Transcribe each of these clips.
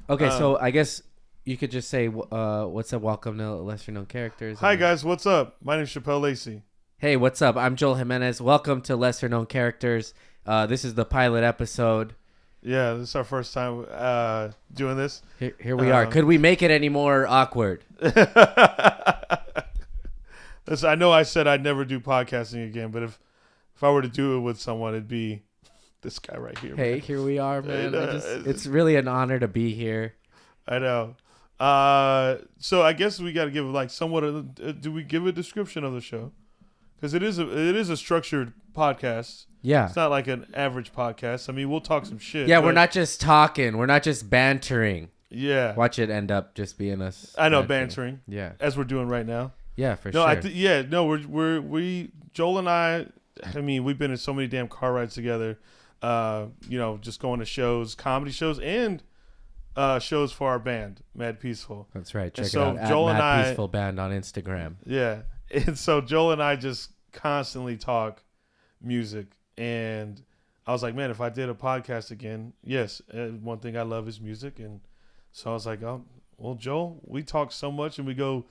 Okay, so I guess you could just say, what's up? Welcome to Lesser Known Characters. Hi, guys. What's up? My name's Shapel Lacey. Hey, what's up? I'm Joel Jimenez. Welcome to Lesser Known Characters. This is the pilot episode. Yeah, this is our first time doing this. Here we are. Could we make it any more awkward? Listen, I know I said I'd never do podcasting again, but if I were to do it with someone, it'd be this guy right here. Hey, man. here we are, man. It's really an honor to be here. I know. So I guess we got to give like somewhat do we give a description of the show? Because it is a structured podcast. Yeah. It's not like an average podcast. I mean, we'll talk some shit. Yeah, we're not just talking. We're not just bantering. Yeah. Watch it end up just being us. I know, bantering. Yeah. As we're doing right now. Yeah, for sure. We Joel and I mean, we've been in so many damn car rides together. Just going to shows, comedy shows, and shows for our band, Mad Peaceful. That's right. Check it out. Joel at and Mad Peaceful Band on Instagram. Yeah. And so Joel and I just constantly talk music. And I was like, man, if I did a podcast again, yes, one thing I love is music. And so I was like, oh, well, Joel, we talk so much and we go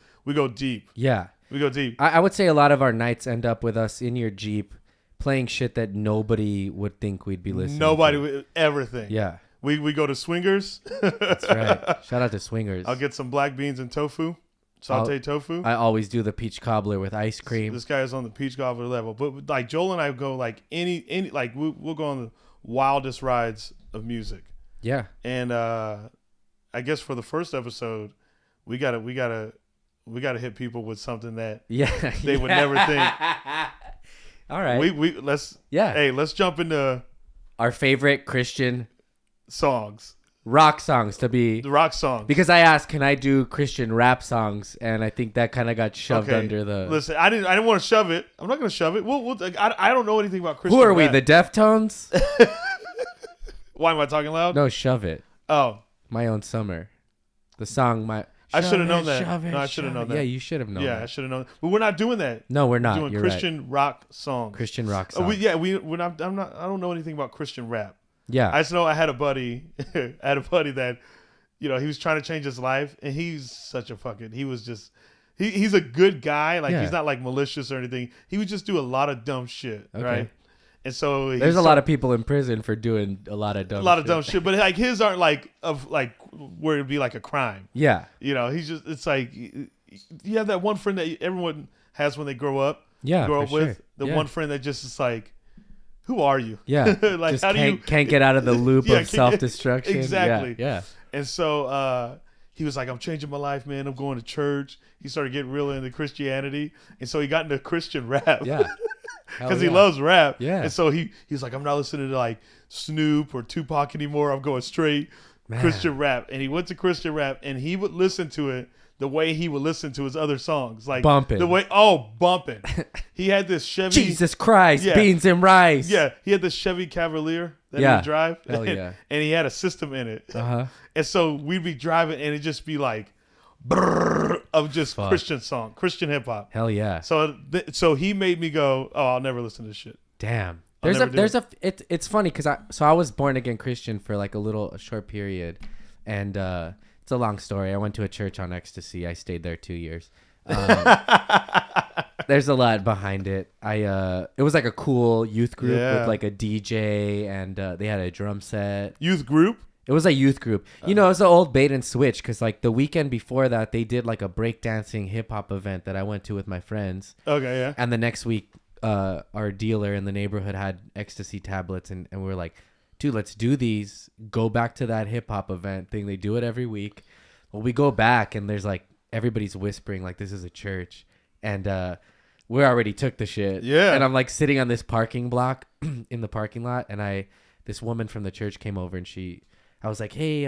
deep. Yeah. We go deep. I would say a lot of our nights end up with us in your Jeep playing shit that nobody would think we'd be listening Nobody to. would ever think. Yeah. We go to Swingers. That's right. Shout out to Swingers. I'll get some black beans and tofu, sauteed tofu. I always do the peach cobbler with ice cream. This guy is on the peach cobbler level. But like Joel and I go like any like we'll go on the wildest rides of music. Yeah. And I guess for the first episode, we gotta hit people with something that they would never think. All right. Let's jump into our favorite Christian songs. Rock songs to be the rock songs. Because I asked, can I do Christian rap songs? And I think that kind of got shoved under the. Listen, I didn't want to shove it. I'm not going to shove it. I don't know anything about Christian. Who are rap. we? The Deftones? Why am I talking loud? No, shove it. Oh, My Own Summer. The song I should have known that. No, I should have known that. Yeah, you should have known that. Yeah, I should have known. But we're not doing that. No, we're not. We're doing You're Christian rock songs. Christian rock songs. We're not. I don't know anything about Christian rap. Yeah. I just know I had a buddy. That, he was trying to change his life, and he's such a fucking. He was just. He's a good guy. Like he's not like malicious or anything. He would just do a lot of dumb shit, right? And so there's a lot of people in prison for doing a lot of dumb shit. But like his aren't like where it'd be like a crime. Yeah. He's just, it's like you have that one friend that everyone has when they grow up. Yeah. Grow up with sure. the one friend that just is like, who are you? Yeah. Like just how can't get out of the loop of self-destruction. Exactly. Yeah. And so he was like, I'm changing my life, man. I'm going to church. He started getting real into Christianity. And so he got into Christian rap. Yeah. Because he loves rap. Yeah. And so he's like, I'm not listening to like Snoop or Tupac anymore. I'm going straight Christian rap. And he went to Christian rap and he would listen to it the way he would listen to his other songs. Like bumping. Bumping. He had this Chevy. Jesus Christ, beans and rice. Yeah. He had this Chevy Cavalier that he would drive. Hell yeah. And he had a system in it. Uh-huh. And so we'd be driving and it'd just be like of just Christian hip hop. Hell yeah. So he made me go, oh, I'll never listen to this shit. Damn. It's funny because I was born again Christian for like a short period, and it's a long story. I went to a church on ecstasy. I stayed there 2 years. There's a lot behind it. It was like a cool youth group with like a DJ, and they had a drum set. Youth group? It was a youth group. It was an old bait and switch because like the weekend before that, they did like a breakdancing hip hop event that I went to with my friends. Okay, yeah. And the next week, our dealer in the neighborhood had ecstasy tablets, and we were like, dude, let's do these. Go back to that hip hop event thing. They do it every week. Well, we go back and there's like everybody's whispering like this is a church, and we already took the shit. Yeah. And I'm like sitting on this parking block in the parking lot, and this woman from the church came over, and I was like, hey,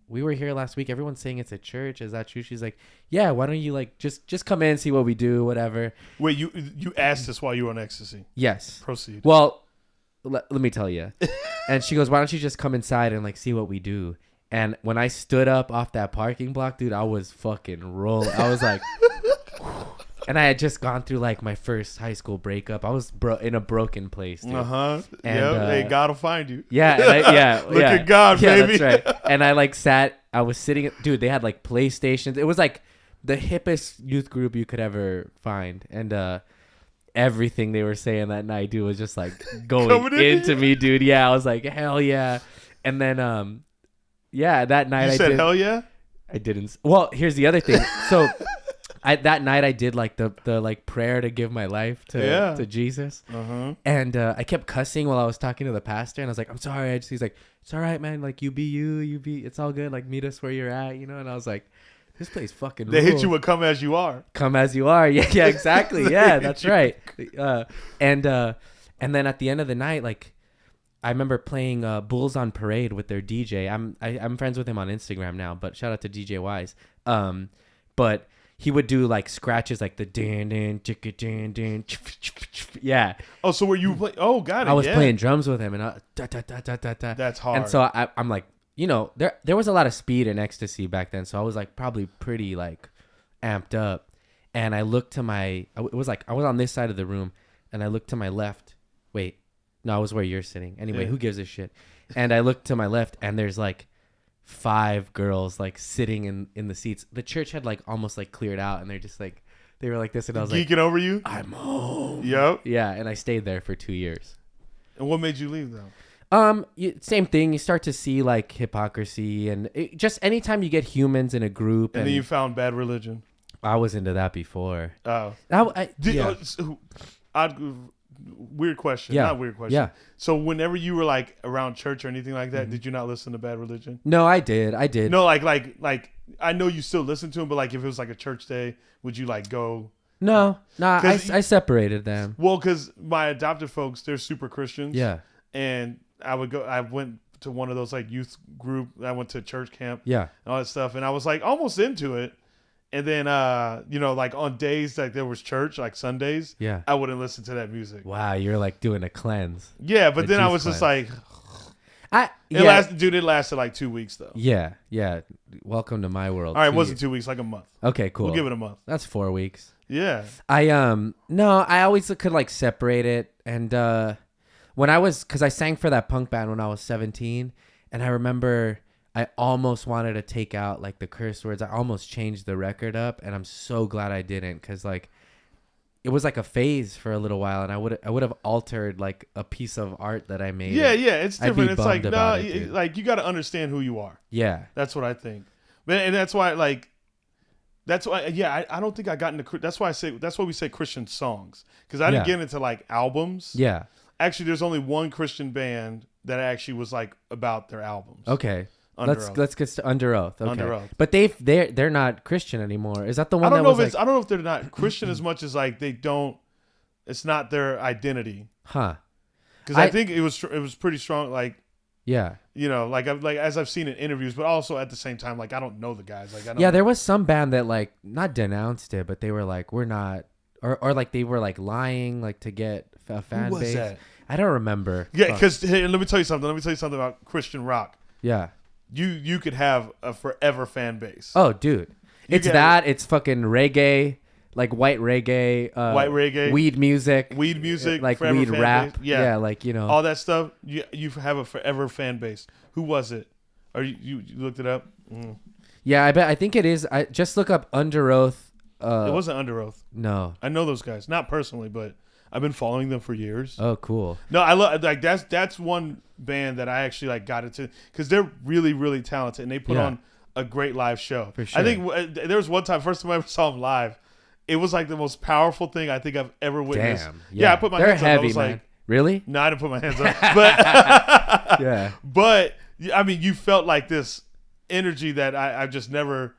we were here last week. Everyone's saying it's a church. Is that true? She's like, yeah, why don't you like just come in, see what we do, whatever. Wait, you asked this while you were on ecstasy? Yes. Proceed. Well, let me tell you. And she goes, why don't you just come inside and like see what we do? And when I stood up off that parking block, dude, I was fucking rolling. I was like, And I had just gone through like my first high school breakup. I was in a broken place, dude. And hey, God will find you. Yeah, and Look at God, baby. Yeah, that's right. And I like I was sitting, dude, they had like PlayStations. It was like the hippest youth group you could ever find. And everything they were saying that night, dude, was just like going into me, dude. Yeah, I was like, hell yeah. And then, that night you said hell yeah? I didn't. Well, here's the other thing. So that night I did like the like prayer to give my life to Jesus. And I kept cussing while I was talking to the pastor, and I was like, I'm sorry. He's like, it's all right, man. Like you be, it's all good. Like meet us where you're at, you know? And I was like, this place fucking They rules. hit you with come as you are. Come as you are. Yeah, exactly. Yeah, that's right. And then at the end of the night, like I remember playing Bulls on Parade with their DJ. I'm friends with him on Instagram now, but shout out to DJ Wise. But he would do like scratches like the dan dan chicka dan dan. Yeah. Oh, so were you playing? Oh, got it. I was playing drums with him, and da. That's hard. And so I'm like, you know, there was a lot of speed and ecstasy back then, so I was like probably pretty like amped up. And I looked to it was like I was on this side of the room, and I looked to my left. Wait, no, I was where you're sitting. Anyway, Who gives a shit? And I looked to my left, and there's like 5 girls like sitting in the seats. The church had like almost like cleared out, and they're just like they were like this, and I was geeking like, over you. I'm home. Yep. Yeah, and I stayed there for 2 years. And what made you leave though? Same thing. You start to see like hypocrisy, and just anytime you get humans in a group. And then you found Bad Religion. I was into that before. Oh. Weird question. Yeah. Not weird question. Yeah. So whenever you were like around church or anything like that, did you not listen to Bad Religion? No, I did. No, like I know you still listen to them, but like if it was like a church day, would you like go? No, I separated them. Well, because my adopted folks, they're super Christians. Yeah. And I went to one of those like youth group. I went to church camp. Yeah. And all that stuff. And I was like almost into it. And then, like on days like there was church, like Sundays, yeah, I wouldn't listen to that music. Wow, you're like doing a cleanse. Yeah, but then I was just like, it lasted like 2 weeks though. Yeah. Welcome to my world. All right, it wasn't 2 weeks, like a month. Okay, cool. We'll give it a month. That's 4 weeks. Yeah. I always could like separate it, and because I sang for that punk band when I was 17, and I remember I almost wanted to take out like the curse words. I almost changed the record up, and I'm so glad I didn't, because like it was like a phase for a little while, and I would have altered like a piece of art that I made. Yeah, it's different. It's like like you got to understand who you are. Yeah, that's what I think. And that's why I don't think I got into. That's why we say Christian songs, because I didn't get into like albums. Yeah, actually, there's only one Christian band that actually was like about their albums. Okay. Let's get to Underoath. Okay. Underoath. But they're not Christian anymore. Is that the one? I don't know if they're not Christian as much as like they don't. It's not their identity. Huh? Because I think it was pretty strong. Like yeah, like as I've seen in interviews, but also at the same time, like I don't know the guys. Like there was some band that like not denounced it, but they were like we're not, or like they were like lying like to get a fan base. Who was that? I don't remember. Yeah, because hey, let me tell you something. Let me tell you something about Christian rock. Yeah. You could have a forever fan base. Oh, dude. It's fucking reggae, like white reggae, weed music, like weed rap. Yeah, like all that stuff. You have a forever fan base. Who was it? Are you looked it up? Mm. Yeah, I think it is. I just look up Underoath. It wasn't Underoath. No, I know those guys, not personally, but I've been following them for years. Oh, cool. No, I love like that's one band that I actually like got into, because they're really, really talented, and they put on a great live show. For sure. I think there was one time, first time I ever saw them live, it was like the most powerful thing I think I've ever witnessed. Damn. Yeah, I put my hands up. I was man. like, really? No, I didn't put my hands up. But yeah. But I mean, you felt like this energy that I've just never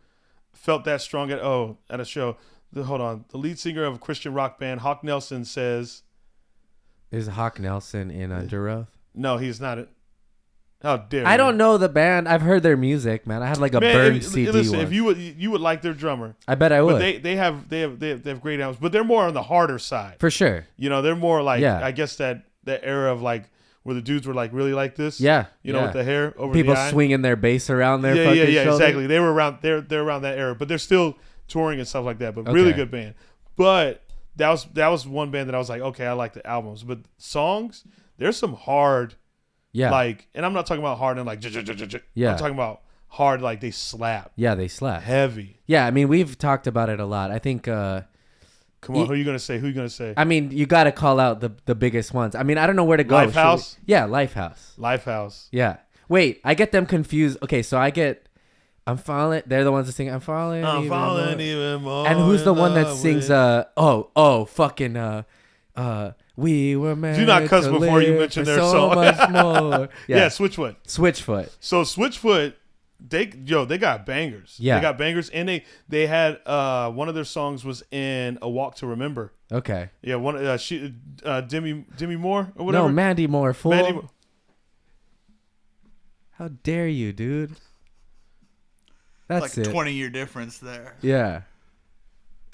felt that strong at a show. Hold on. The lead singer of a Christian rock band, Hawk Nelson, says... Is Hawk Nelson in Underoath? No, he's not. How dare you? I don't know the band. I've heard their music, man. I had like a burned CD. Listen, if you would like their drummer. I bet I would. But they have great albums, but they're more on the harder side. For sure. They're more like, I guess that era of like where the dudes were like really like this. Yeah. With the hair over people the eye. Swinging their bass around their fucking shoulder. Exactly. They were around they're around that era, but they're still touring and stuff like that, but really good band. But that was one band that I was like, okay, I like the albums, but songs, there's some hard, like, and I'm not talking about hard and like, yeah. I'm talking about hard like they slap. Yeah, they slap heavy. Yeah, I mean we've talked about it a lot. I think. Come on, who are you gonna say? Who are you gonna say? I mean, you got to call out the biggest ones. I mean, I don't know where to go. Lifehouse. Yeah, Lifehouse. Lifehouse. Yeah. Wait, I get them confused. Okay, so I get. I'm falling. They're the ones that sing. I'm falling. Even more. And who's the one that sings? Fucking. We were meant do not cuss to before you live mention for their so song. much more. Yeah, Switchfoot. Switchfoot. So Switchfoot, they got bangers. Yeah, they got bangers, and they had one of their songs was in A Walk to Remember. Okay. Yeah, one Demi Moore or whatever. No, Mandy Moore. Fool. Mandy, how dare you, dude? That's like a it. 20-year difference there. Yeah.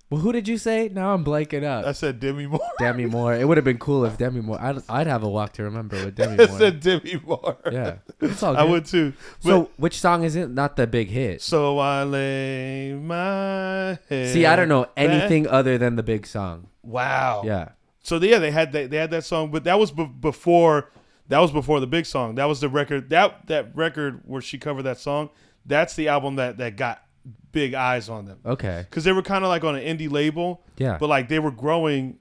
Well, who did you say? Now I'm blanking out. I said Demi Moore. Demi Moore. It would have been cool if Demi Moore. I'd have a walk to remember with Demi I Moore. said Demi Moore. Yeah, it's all good. I would too. But, so, which song is it? Not the big hit. So I lay my head. See, I don't know anything other than the big song. Wow. Yeah. So they had that song, but that was before. That was before the big song. That was the record. That record where she covered that song. That's the album that got big eyes on them. Okay. Because they were kind of like on an indie label. Yeah. But like they were growing,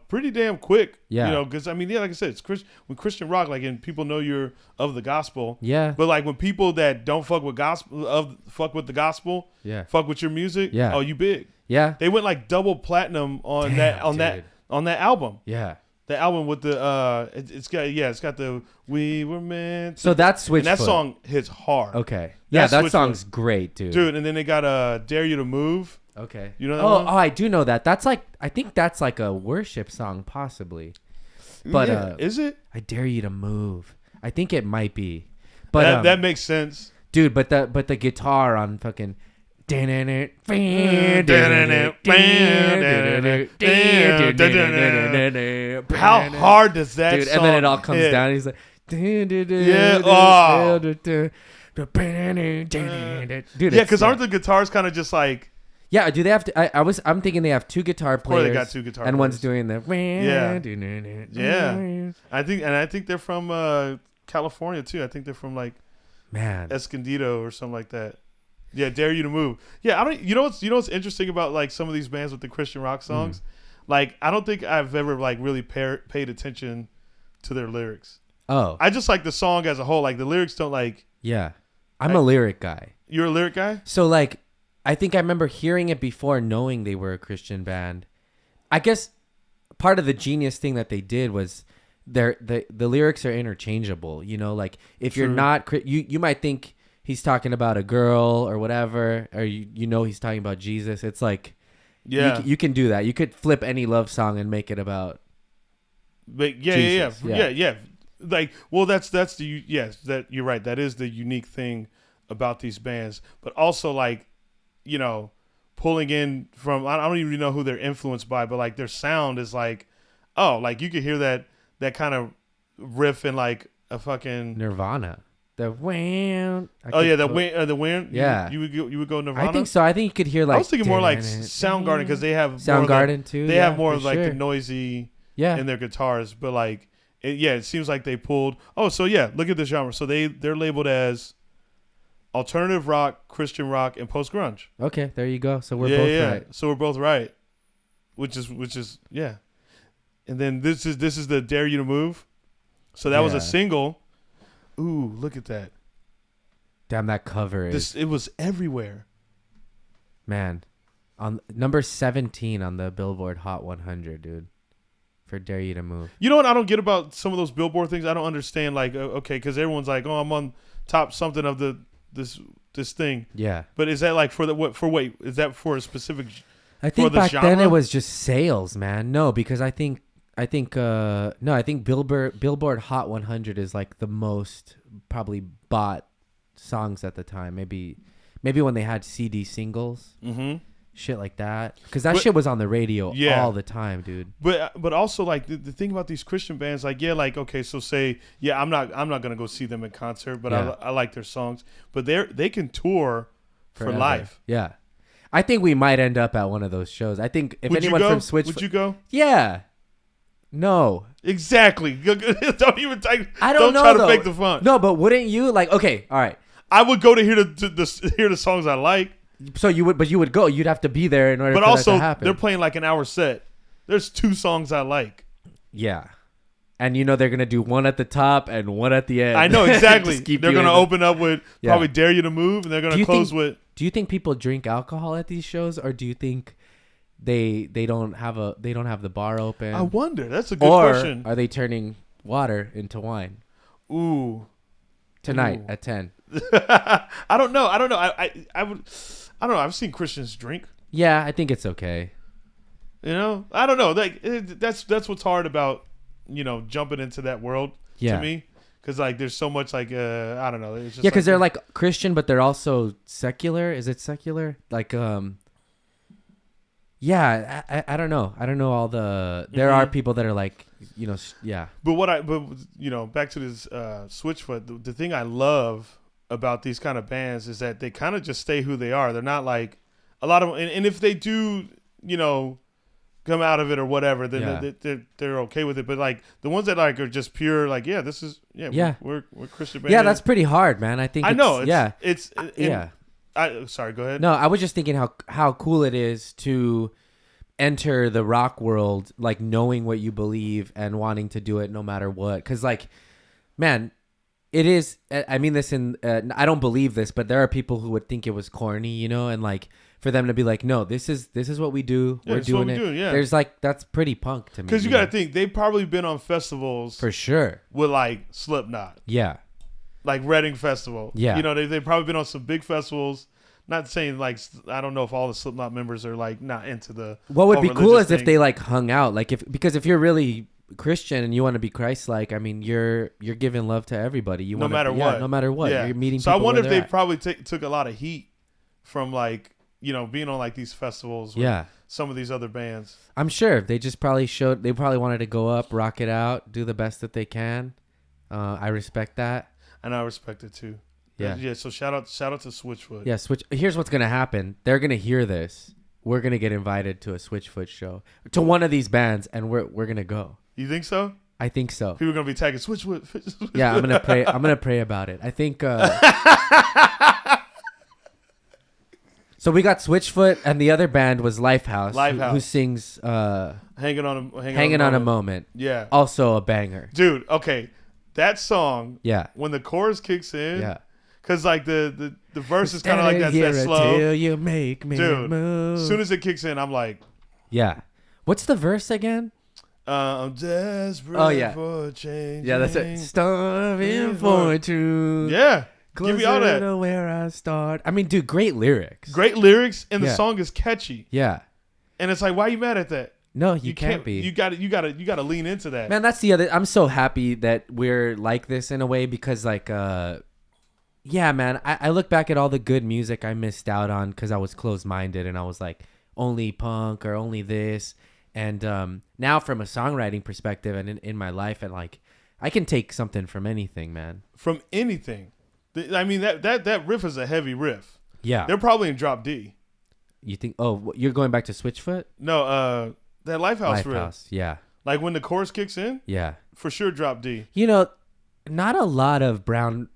pretty damn quick. Yeah. Because I mean, like I said, it's when Christian rock, like, and people know you're of the gospel. Yeah. But like when people that don't fuck with fuck with the gospel. Yeah. Fuck with your music. Yeah. Oh, you big. Yeah. They went like double platinum on that album. Yeah. The album with the it's got the We Were Meant. So that's Switchfoot. And that song hits hard. Okay. Yeah, that song's great, dude. Dude, and then they got Dare You to Move. Okay. You know that one? Oh, I do know that. That's like, I think that's like a worship song, possibly. But is it? I dare you to move. I think it might be. But that makes sense, dude. But the guitar on fucking. How hard does that dude, song and then it all comes hit? down. He's like, yeah, dude, yeah, because aren't the guitars kind of just like? Yeah, do they have to? I'm thinking they have two guitar players. Or they got two guitar and players. One's doing the. Yeah. I think they're from California too. I think they're from like, Escondido or something like that. Yeah, Dare You to Move. Yeah, I don't. You know what's interesting about like some of these bands with the Christian rock songs? Like, I don't think I've ever like really paid attention to their lyrics. Oh, I just like the song as a whole. Like the lyrics don't like. Yeah, I'm a lyric guy. You're a lyric guy? So like, I think I remember hearing it before, knowing they were a Christian band. I guess part of the genius thing that they did was the lyrics are interchangeable. Like if you're not you might think he's talking about a girl or whatever, or he's talking about Jesus. It's like, you can do that. You could flip any love song and make it about. But Jesus. Yeah. Like, well, that's that you're right. That is the unique thing about these bands. But also like, pulling in from, I don't even know who they're influenced by, but like their sound is like, like you could hear that kind of riff in like a fucking Nirvana. The wind. The wind. Yeah, you would go Nirvana. I think so. I think you could hear like. I was thinking more like Soundgarden because they have Soundgarden too. They have more of like the noisy. Yeah. In their guitars, but like, it seems like they pulled. Oh, so yeah, look at this genre. So they're labeled as alternative rock, Christian rock, and post grunge. Okay, there you go. So we're both right. So we're both right, which is yeah. And then this is the Dare You to Move. So that was a single. Ooh, look at that. Damn, that cover it was everywhere. Man, on number 17 on the Billboard Hot 100, dude. For Dare You to Move. You know what I don't get about some of those Billboard things? I don't understand. Like, okay, because everyone's like, "Oh, I'm on top something of this thing." Yeah. But is that like for the what? For wait, is that for a specific? I think back then it was just sales, man. No, because I think Billboard Hot 100 is like the most probably bought songs at the time. Maybe when they had CD singles, shit like that. Because shit was on the radio all the time, dude. But also like the thing about these Christian bands, like okay, so say I'm not gonna go see them in concert, but I like their songs. But they can tour for life. Yeah. I think we might end up at one of those shows. I think if Would anyone you go? from Switch, Would you go? Yeah. No. Exactly. Don't even take. I don't know. Try to though. fake the fun. No, but wouldn't you like? Okay, all right. I would go to hear the songs I like. So you would go. You'd have to be there in order. But for also, that to happen. they're playing like an hour set. There's 2 songs I like. Yeah. And they're gonna do one at the top and one at the end. I know exactly. They're gonna in open up with probably "Dare You to Move," and they're gonna close with. Do you think people drink alcohol at these shows, or do you think they don't have the bar open? I wonder. That's a good question. Are they turning water into wine? Ooh. Tonight at 10. I don't know. I don't know. I've seen Christians drink. Yeah, I think it's okay. I don't know. Like that's what's hard about jumping into that world to me, because like there's so much like I don't know. It's just because they're like Christian, but they're also secular. Is it secular? Like yeah, I don't know. I don't know all the. There are people that are like yeah. But back to this Switchfoot. The thing I love about these kind of bands is that they kind of just stay who they are. They're not like a lot of, and if they do come out of it or whatever, then they're okay with it. But like the ones that like are just pure like this is we're Christian band. Yeah, that's pretty hard, man. I think I know. Sorry, go ahead. No, I was just thinking how cool it is to enter the rock world, like knowing what you believe and wanting to do it no matter what. Because like, man, it is. I mean this I don't believe this, but there are people who would think it was corny, and like for them to be like, no, this is what we do. We're doing it. There's like that's pretty punk to me. Because you got to think they've probably been on festivals for sure with like Slipknot. Yeah. Like Reading Festival. Yeah. They've probably been on some big festivals. Not saying like I don't know if all the Slipknot members are like not into the. What would be cool is if they like hung out, like because if you're really Christian and you want to be Christ-like, I mean you're giving love to everybody. No matter what. Yeah. You're meeting. So people I wonder if they at. probably took a lot of heat from like being on like these festivals. With some of these other bands. I'm sure they just probably showed. They probably wanted to go up, rock it out, do the best that they can. I respect that. And I respect it too. Yeah. So shout out to Switchfoot. Yeah, Here's what's gonna happen. They're gonna hear this. We're gonna get invited to a Switchfoot show, to one of these bands, and we're gonna go. You think so? I think so. People are gonna be tagging Switchfoot. Yeah, I'm gonna pray. I'm gonna pray about it. I think. So we got Switchfoot, and the other band was Lifehouse. Who sings Hanging on a Moment. Yeah. Also a banger. Dude, okay. That song. Yeah. When the chorus kicks in. Yeah. Because like the verse is kind of like that slow. Till you make me move. As soon as it kicks in, I'm like. Yeah. What's the verse again? I'm desperate for change. Yeah, that's it. Starving for truth. Yeah. Give me all that. To where I start. I mean, dude, great lyrics. Great lyrics, and the song is catchy. Yeah. And it's like, why are you mad at that? No, you can't be. You got to lean into that. Man, that's the other. I'm so happy that we're like this in a way because, like, yeah, man. I look back at all the good music I missed out on because I was closed-minded and I was like, only punk or only this. And now, from a songwriting perspective and in my life, and like, I can take something from anything, man. From anything. I mean, that riff is a heavy riff. Yeah. They're probably in drop D. You think, you're going back to Switchfoot? No, that Lifehouse riff. Yeah. Like when the chorus kicks in? Yeah. For sure drop D. Not a lot of brown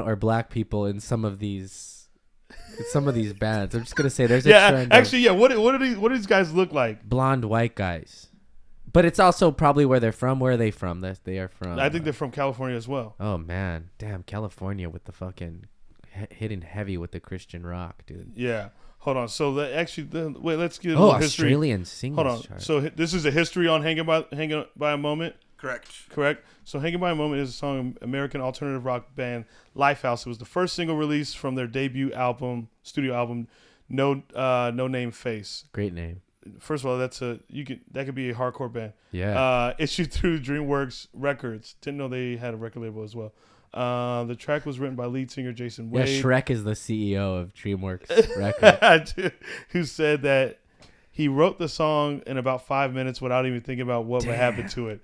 or black people in some of these bands. I'm just going to say there's a trend. Actually, yeah. What do these guys look like? Blonde white guys. But it's also probably where they're from. Where are they from? They are from. I think they're from California as well. Oh man, damn California with the fucking hitting heavy with the Christian rock, dude. Yeah. Hold on. So let's get a little history. Australian singles Hold on. chart. So this is a history on Hanging by a Moment. Correct. So Hanging by a Moment is a song of American alternative rock band Lifehouse. It was the first single released from their debut studio album, No Name Face. Great name. First of all, that could be a hardcore band. Yeah. Issued through DreamWorks Records. Didn't know they had a record label as well. The track was written by lead singer Jason Wade. Yeah, Shrek is the CEO of DreamWorks Records. Who said that he wrote the song in about 5 minutes without even thinking about what would happen to it.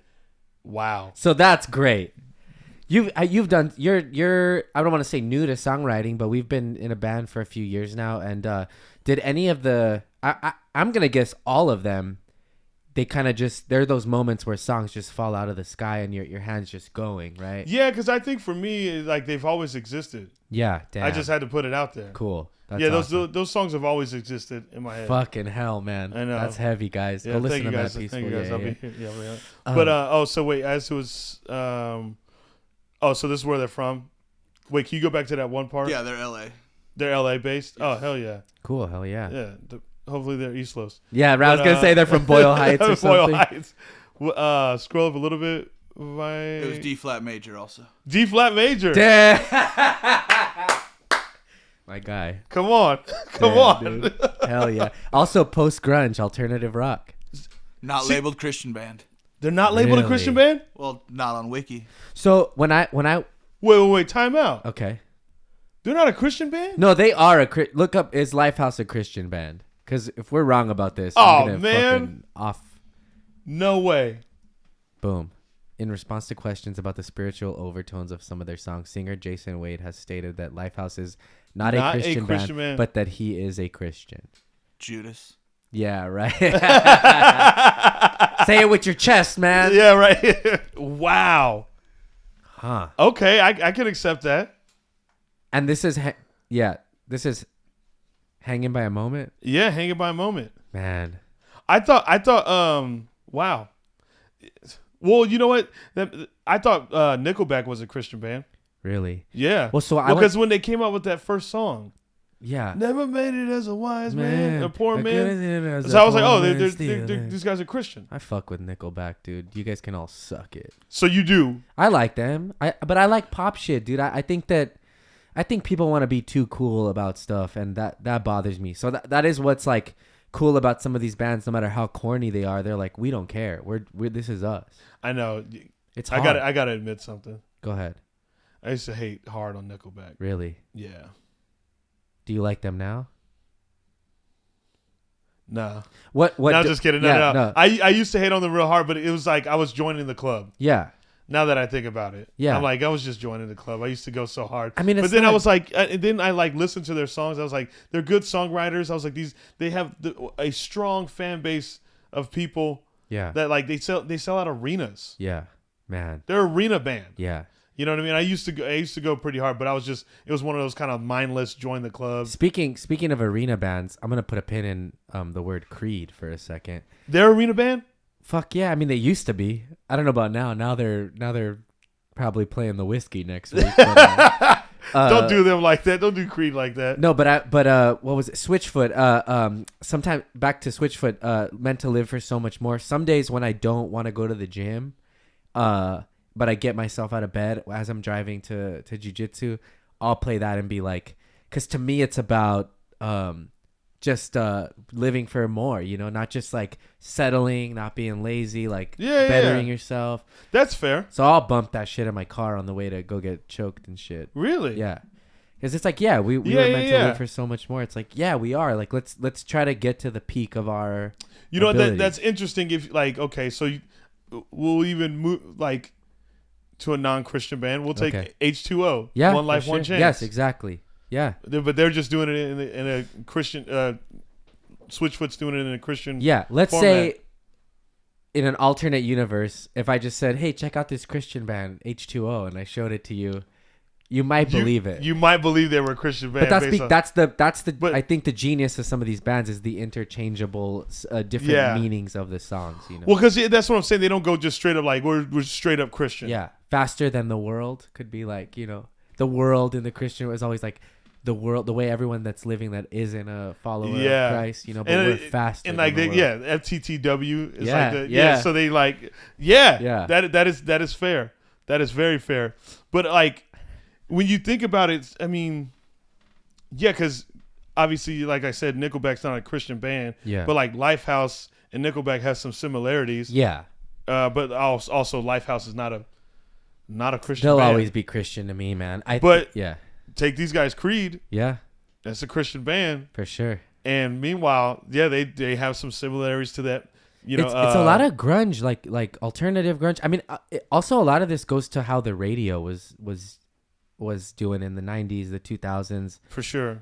Wow. So that's great. You've done you're I don't want to say new to songwriting, but we've been in a band for a few years now. And did any of the I'm gonna guess all of them, they kind of just, they're those moments where songs just fall out of the sky and your hands just going, right? Yeah, because I think for me, like they've always existed. Yeah, damn. I just had to put it out there. Cool. That's yeah, awesome. those songs have always existed in my head. Fucking hell, man. I know. That's heavy, guys. Yeah, Go listen thank you to guys. Matt Peaceful. Thank you guys. Yeah, I'll yeah. be here. Yeah. But so wait, as it was, so this is where they're from. Wait, can you go back to that one part? Yeah, they're LA. They're LA based. Oh hell yeah. Cool. Hell yeah. Yeah. Hopefully they're East Los. Yeah, I was gonna say they're from Boyle Heights or something. Boyle Heights. Scroll up a little bit. It was D flat major also. D flat major. Damn. My guy. Come on. Come Damn, on. dude. Hell yeah. Also post grunge, alternative rock. Not labeled Christian band. They're not labeled a Really? Christian band? Well, not on Wiki. So when I Wait, time out. okay. They're not a Christian band? No, they are look up, is Lifehouse a Christian band? Because if we're wrong about this, Oh, I'm gonna man. fucking off. No way. Boom. In response to questions about the spiritual overtones of some of their songs, singer Jason Wade has stated that Lifehouse is not a Christian band, but that he is a Christian. Judas. Yeah, right. Say it with your chest, man. Yeah, right. Wow. Huh. Okay, I can accept that. And this is, this is Hanging by a Moment. Yeah, hanging by a moment. Man. I thought, wow. Well, you know what? I thought Nickelback was a Christian band. Really? Yeah. Well, so because when they came out with that first song, yeah. never made it as a wise man, a poor man. So So I was like, oh, these guys are Christian. I fuck with Nickelback, dude. You guys can all suck it. So you do. I like them. But I like pop shit, dude. I think people want to be too cool about stuff, and that bothers me. So that is what's like cool about some of these bands. No matter how corny they are, they're like, we don't care. We're this is us. I know. It's hard. I gotta admit something. Go ahead. I used to hate hard on Nickelback. Really? Yeah. Do you like them now? Nah. What? No, just kidding. Yeah, No. I used to hate on them real hard, but it was like I was joining the club. Yeah. Now that I think about it, Yeah. I'm like, I was just joining the club. I used to go so hard. I mean, but then I was like, then I like listened to their songs. I was like, they're good songwriters. I was like, they have a strong fan base of people. Yeah. That like they sell out arenas. Yeah. Man. They're an arena band. Yeah. You know what I mean? I used to go pretty hard, but it was one of those kind of mindless join the club. Speaking of arena bands, I'm gonna put a pin in the word Creed for a second. They're arena band? Fuck yeah! I mean, they used to be. I don't know about now. Now they're probably playing the Whiskey next week. But, don't do them like that. Don't do Creed like that. No, but what was it? Switchfoot. Sometime back to Switchfoot. Meant to Live for So Much More. Some days when I don't want to go to the gym, but I get myself out of bed as I'm driving to jiu-jitsu, I'll play that and be like, because to me it's about just living for more, not just like settling, not being lazy, like bettering yourself. That's fair. So I'll bump that shit in my car on the way to go get choked and shit. Really? Yeah. Because it's like, we were meant to live for so much more. It's like, we are. Like, let's try to get to the peak of our abilities. That's interesting. If like, okay, so we'll even move like to a non-Christian band. We'll take H2O. Yeah, One Life, sure. One Chance. Yes, exactly. Yeah. But they're just doing it in a Christian. Switchfoot's doing it in a Christian. Yeah. Let's format. say in an alternate universe, if I just said, "Hey, check out this Christian band H2O," and I showed it to you, you might believe it. You might believe they were a Christian band. But that's the I think the genius of some of these bands is the interchangeable different meanings of the songs. Well, because that's what I'm saying. They don't go just straight up like we're straight up Christian. Yeah. Faster Than the World could be like, the world in the Christian was always like the world, the way everyone that's living that isn't a follower of Christ, but we're faster. And like than the world. FTTW is Yeah, like yeah. So they like Yeah. that is fair. That is very fair. But like when you think about it, I mean, because obviously, like I said, Nickelback's not a Christian band. Yeah. But like Lifehouse and Nickelback has some similarities. Yeah. But also Lifehouse is not a Christian They'll band. always be Christian to me, man. Take these guys, Creed. Yeah. That's a Christian band. For sure. And meanwhile, they have some similarities to that You know, it's a lot of grunge, like alternative grunge. I mean, also a lot of this goes to how the radio was doing in the 90s, the 2000s. for sure.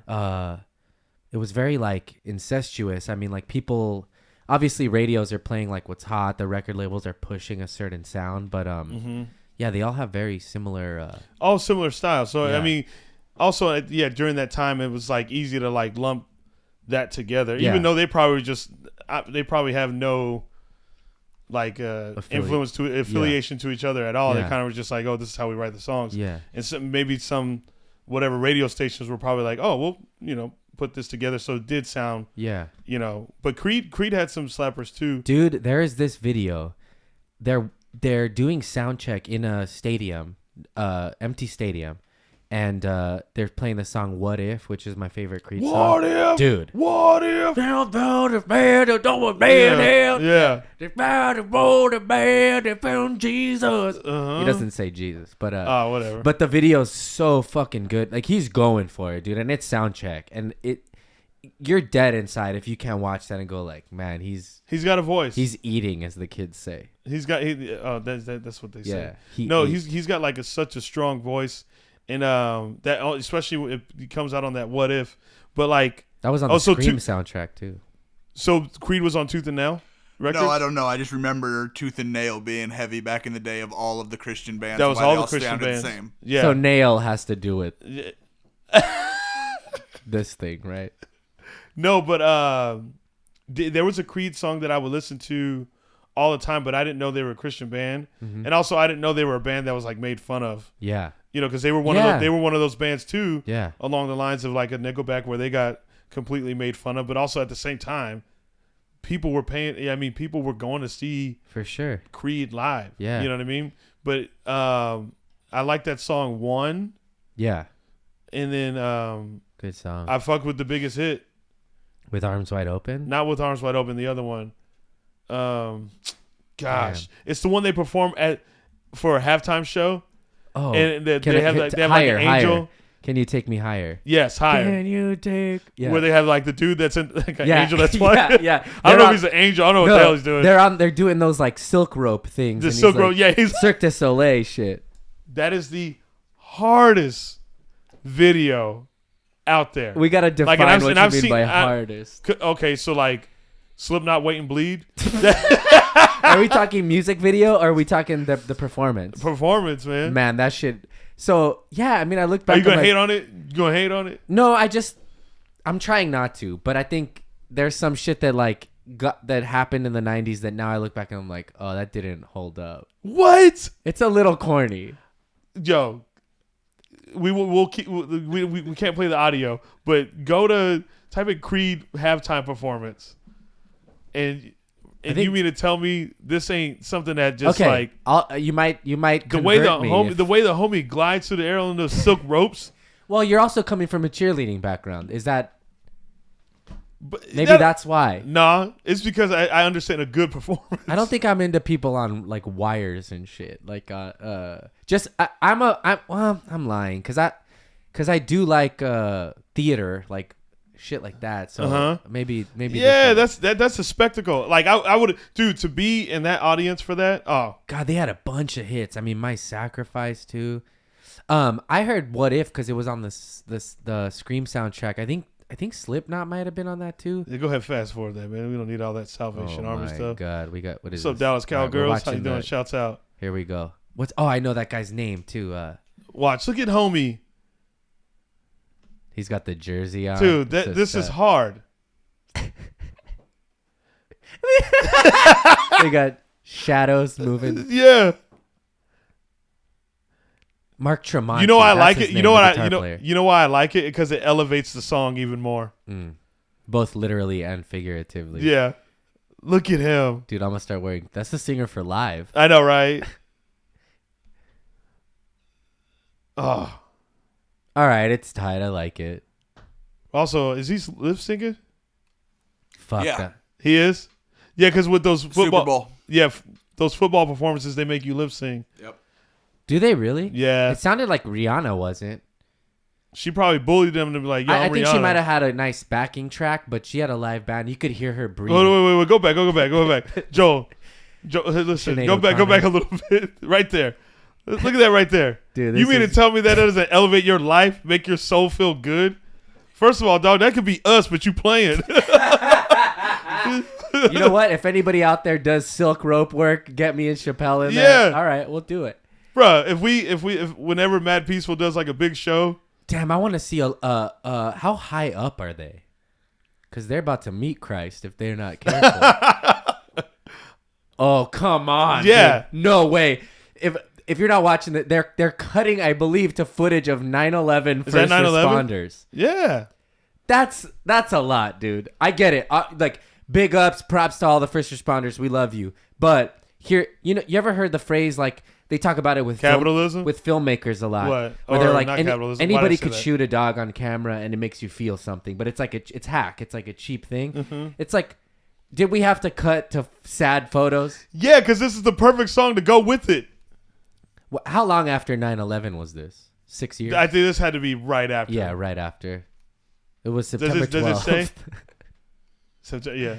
It was very like incestuous. I mean, like people, obviously radios are playing like what's hot. The record labels are pushing a certain sound, but yeah, they all have very similar. All similar styles. So Yeah. I mean, also during that time it was like easy to like lump that together, Yeah. even though they probably have no like affiliation to each other at all. Yeah. They kind of were just like, oh, this is how we write the songs. Yeah. And maybe some whatever radio stations were probably like, oh, well, you know, put this together, so it did sound, Yeah. you know. But Creed had some slappers too. Dude, there is this video. They're doing sound check in a stadium, empty stadium, and they're playing the song "What If," which is my favorite Creed song. What if, Dude? What if? Yeah. Yeah. They found the road, the man, they found Jesus. Uh-huh. He doesn't say Jesus, but Whatever. But the video's so fucking good. Like he's going for it, dude, and it's sound check, and you're dead inside if you can't watch that and go like, man, he's got a voice. He's eating, as the kids say. That's what they say. Yeah. He's got like such a strong voice, and that especially if he comes out on that What If, but like that was on the Scream soundtrack too. So Creed was on Tooth and Nail records? No, I don't know. I just remember Tooth and Nail being heavy back in the day of all of the Christian bands. That was why all they the Christian sounded bands. the same. Yeah. So Nail has to do with this thing, right? No, but there was a Creed song that I would listen to all the time, but I didn't know they were a Christian band, and also I didn't know they were a band that was like made fun of. Yeah, you know, because they were one of those bands too. Yeah, along the lines of like a Nickelback, where they got completely made fun of, but also at the same time, people were paying. I mean, people were going to see for sure Creed live. Yeah, you know what I mean. But I like that song "One." Yeah, and then good song. I fuck with the biggest hit. With Arms Wide Open? Not With Arms Wide Open, the other one. Gosh. Damn. It's the one they perform for a halftime show. Oh. And they have like higher, like an angel. Higher. Can you take me higher? Yes, higher. Can you take... Yeah. Where they have like the dude that's like an angel that's flying. yeah. I don't know if he's an angel. I don't know what the hell he's doing. They're doing those like silk rope things. The silk rope, yeah. He's Cirque du Soleil shit. That is the hardest video out there. We gotta define what you mean by hardest. Okay, so like Slipknot, Wait and Bleed. Are we talking music video or are we talking the performance? Performance, man. Man, that shit. So yeah, I mean, I look back. Are you gonna hate on it? You gonna hate on it? No, I'm trying not to, but I think there's some shit that like that happened in the 90s that now I look back and I'm like, oh, that didn't hold up. What? It's a little corny. Yo. We can't play the audio, but type in Creed halftime performance, and you mean to tell me this ain't something that just like you might the way the homie glides through the air on those silk ropes. Well, you're also coming from a cheerleading background. Is that that's why? Nah, it's because I understand a good performance. I don't think I'm into people on like wires and shit. Like I'm lying because I do like theater, like shit like that. So maybe yeah, that's a spectacle. Like I would, dude, to be in that audience for that. Oh God, they had a bunch of hits. I mean, My Sacrifice too. I heard What If because it was on the Scream soundtrack. I think Slipknot might have been on that too. Yeah, go ahead, fast forward that, man. We don't need all that Salvation Army stuff. Oh my God, we got what is What's up, Dallas Cowgirls? How you doing? Shouts out. Here we go. I know that guy's name too. Watch, look at homie. He's got the jersey on. Dude, this is hard. They got shadows moving. Yeah. Mark Tremonti. You know why I like it? You know why I like it? Because it elevates the song even more. Both literally and figuratively. Yeah. Look at him. Dude, I'm gonna start wearing. That's the singer for Live. I know, right? Oh. All right, it's tight. I like it. Also, is he lip syncing? Fuck yeah. that. He is? Yeah, because with those football. Super Bowl. Yeah, those football performances, they make you lip sync. Yep. Do they really? Yeah. It sounded like Rihanna wasn't. She probably bullied them to be like, yo, I I'm think she Rihanna. might have had a nice backing track, but she had a live band. You could hear her breathe. Wait. Go back. Joel, listen. Sinead Go back a little bit. Right there. Look at that right there. Dude, You mean to tell me that doesn't elevate your life, make your soul feel good? First of all, dog, that could be us, but you playing. You know what? If anybody out there does silk rope work, get me and Shapel in Yeah. there. All right, we'll do it. Bruh, if whenever Mad Peaceful does like a big show. Damn, I want to see how high up are they? Because they're about to meet Christ if they're not careful. Oh, come on. Yeah. Dude. No way. If you're not watching it, they're cutting, I believe, to footage of 9/11 first 9/11? responders. Yeah. That's a lot, dude. I get it. Like, big ups, props to all the first responders. We love you. But here, you ever heard the phrase, like, they talk about it with capitalism? with filmmakers a lot. What? Where Or they're like, not capitalism. Why anybody did I say could that? shoot a dog on camera and it makes you feel something. But it's like it's hack. It's like a cheap thing. Mm-hmm. It's like, did we have to cut to sad photos? Yeah, because this is the perfect song to go with it. How long after 9/11 was this? 6 years? I think this had to be right after. Yeah, right after. It was September 12th. Does it say? Yeah.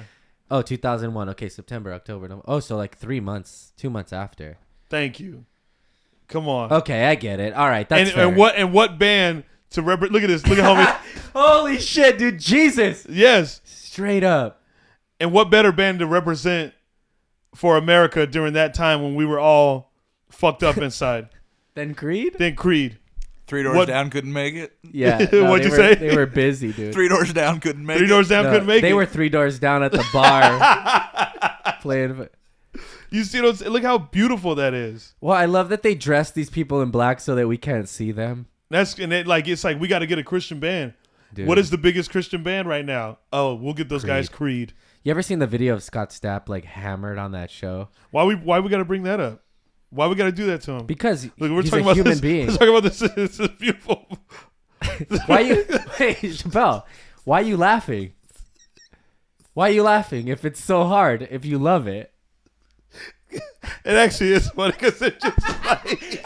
Oh, 2001. Okay, September, October. November. Oh, so like 3 months, 2 months after. Thank you. Come on. Okay, I get it. All right, that's fair. And what band to represent? Look at this. Look at homie. Holy shit, dude. Jesus. Yes. Straight up. And what better band to represent for America during that time when we were all fucked up inside Then Creed? than Creed? Three Doors Down couldn't make it. Yeah. What'd you say? They were busy, dude. Three Doors Down couldn't make Three it. Doors Down No, couldn't make it. They were 3 doors down at the bar playing. You see those? Look how beautiful that is. Well, I love that they dress these people in black so that we can't see them. It's like we got to get a Christian band. Dude. What is the biggest Christian band right now? Oh, we'll get those guys Creed. You ever seen the video of Scott Stapp like hammered on that show? Why we got to bring that up? Why we got to do that to him? Because Look, we're he's talking a about human this, being. We're talking about this. This is beautiful. Why you? Hey, Shapel, why are you laughing? Why are you laughing if it's so hard? If you love it, It actually is funny because it's just like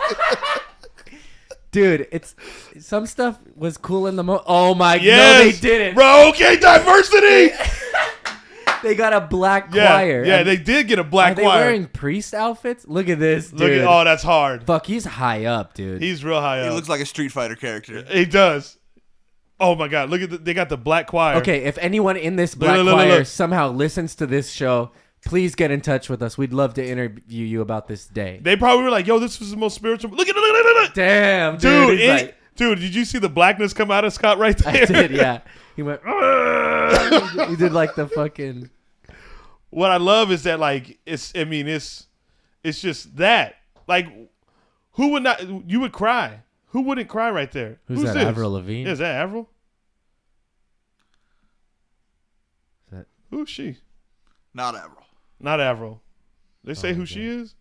dude. It's some stuff was cool in the Oh my! yes, No, they didn't. bro. Okay, diversity. They got a black Yeah, choir. yeah, And they did get a black are they choir. wearing priest outfits? Look at this, dude. Look at oh, that's hard. Fuck, he's high up, dude. He's real high He up. looks like a Street Fighter character. He does. Oh my God! Look at they got the black choir. Okay, if anyone in this black look, choir somehow listens to this show, please get in touch with us. We'd love to interview you about this day. They probably were like, "Yo, this was the most spiritual." Look. Damn, Dude, dude. He's dude, did you see the blackness come out of Scott right there? I did, yeah. He went. He did like the fucking. What I love is that like it's just that like who would not you would cry. Who wouldn't cry right there? Who's that? this? Avril Lavigne. Yeah, is that Avril? Is that- Who's she? Not Avril. Not Avril. They say who okay. she is?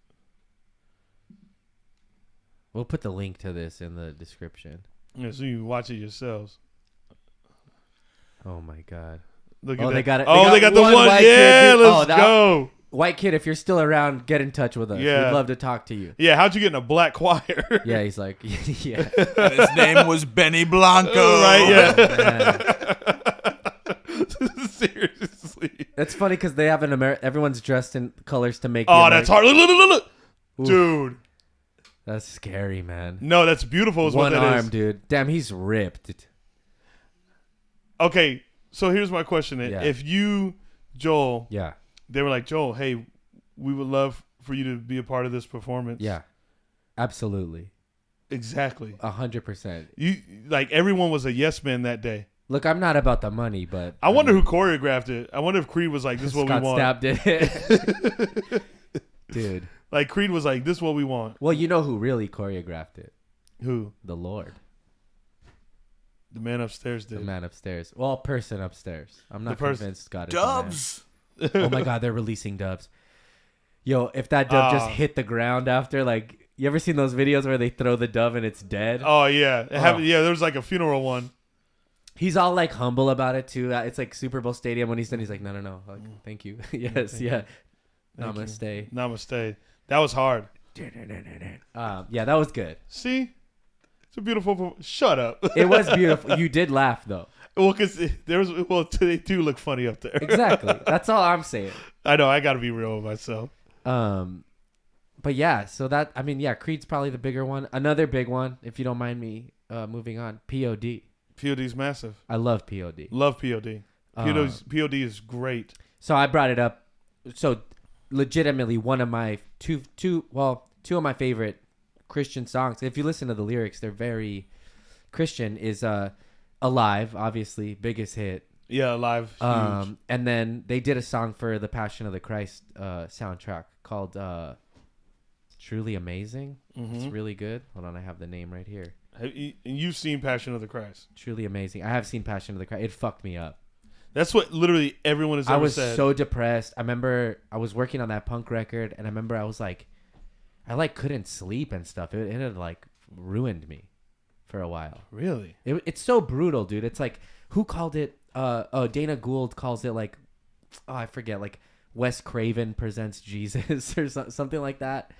We'll put the link to this in the description. Yeah, so you can watch it yourselves. Oh my god. Look Oh, at they that. got it. Oh, they got the one. white Yeah, kid, dude. let's go. White kid, if you're still around, get in touch with us. Yeah. We'd love to talk to you. Yeah, how'd you get in a black choir? Yeah, he's like, yeah. And his name was Benny Blanco. Right, Oh, yeah. Seriously. That's funny because they have everyone's dressed in colors to make. Oh, that's hard. Look. Oof. Dude. That's scary, man. No, that's beautiful is One what that arm, is. dude. Damn, he's ripped. Okay, so here's my question. Yeah. If you, Joel, Yeah. they were like, Joel, hey, we would love for you to be a part of this performance. Yeah. Absolutely. Exactly. 100%. You like everyone was a yes man that day. Look, I'm not about the money, but I wonder who choreographed it. I wonder if Creed was like, this is what Scott we want. Stapp did it. Dude. Like Creed was like, this is what we want. Well, you know who really choreographed it? Who? The Lord. The man upstairs did. The man upstairs. Well, person upstairs. I'm not convinced God is Dubs. the man. Oh my God, they're releasing dubs. Yo, if that dove just hit the ground after, like, you ever seen those videos where they throw the dove and it's dead? Oh yeah. Yeah, there was like a funeral one. He's all like humble about it too. It's like Super Bowl Stadium when he's done. He's like, no. Like, thank you. Yes, yeah. Thank you. Namaste. Namaste. That was hard. Yeah, that was good. See? beautiful. Shut up. It was beautiful. You did laugh though. Well, because they do look funny up there. Exactly. That's all I'm saying. I know. I got to be real with myself. But yeah, so that, I mean, yeah, Creed's probably the bigger one. Another big one, if you don't mind me moving on, P.O.D. P.O.D.'s massive. I love P.O.D. Love P.O.D. P.O.D. is great. So I brought it up. So legitimately one of my two of my favorite Christian songs. If you listen to the lyrics, they're very Christian. Is Alive, obviously, biggest hit. Yeah, Alive. Huge. And then they did a song for the Passion of the Christ soundtrack called Truly Amazing. It's really good. Hold on, I have the name right here. You've seen Passion of the Christ. Truly Amazing. I have seen Passion of the Christ. It fucked me up. That's what literally everyone has ever said. I was so depressed. I remember I was working on that punk record, and I remember I was like, I couldn't sleep and stuff. It had like ruined me for a while. Really? It's so brutal, dude. It's like, who called it? Dana Gould calls it like, I forget, like Wes Craven presents Jesus or something like that.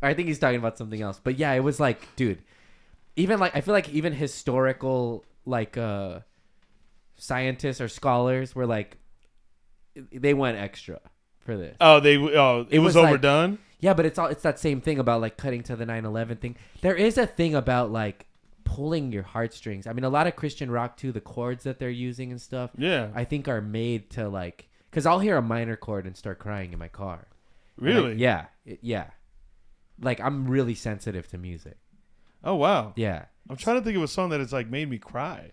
Or I think he's talking about something else. But yeah, it was like, dude, even like, I feel like even historical like scientists or scholars were like, they went extra for this. It was overdone. Like, yeah, but it's that same thing about like cutting to the 9/11 thing. There is a thing about like pulling your heartstrings. I mean, a lot of Christian rock too, the chords that they're using and stuff, yeah, I think are made to like, because I'll hear a minor chord and start crying in my car. Really? Yeah. Like, I'm really sensitive to music. Oh, wow. Yeah. I'm trying to think of a song that has like made me cry.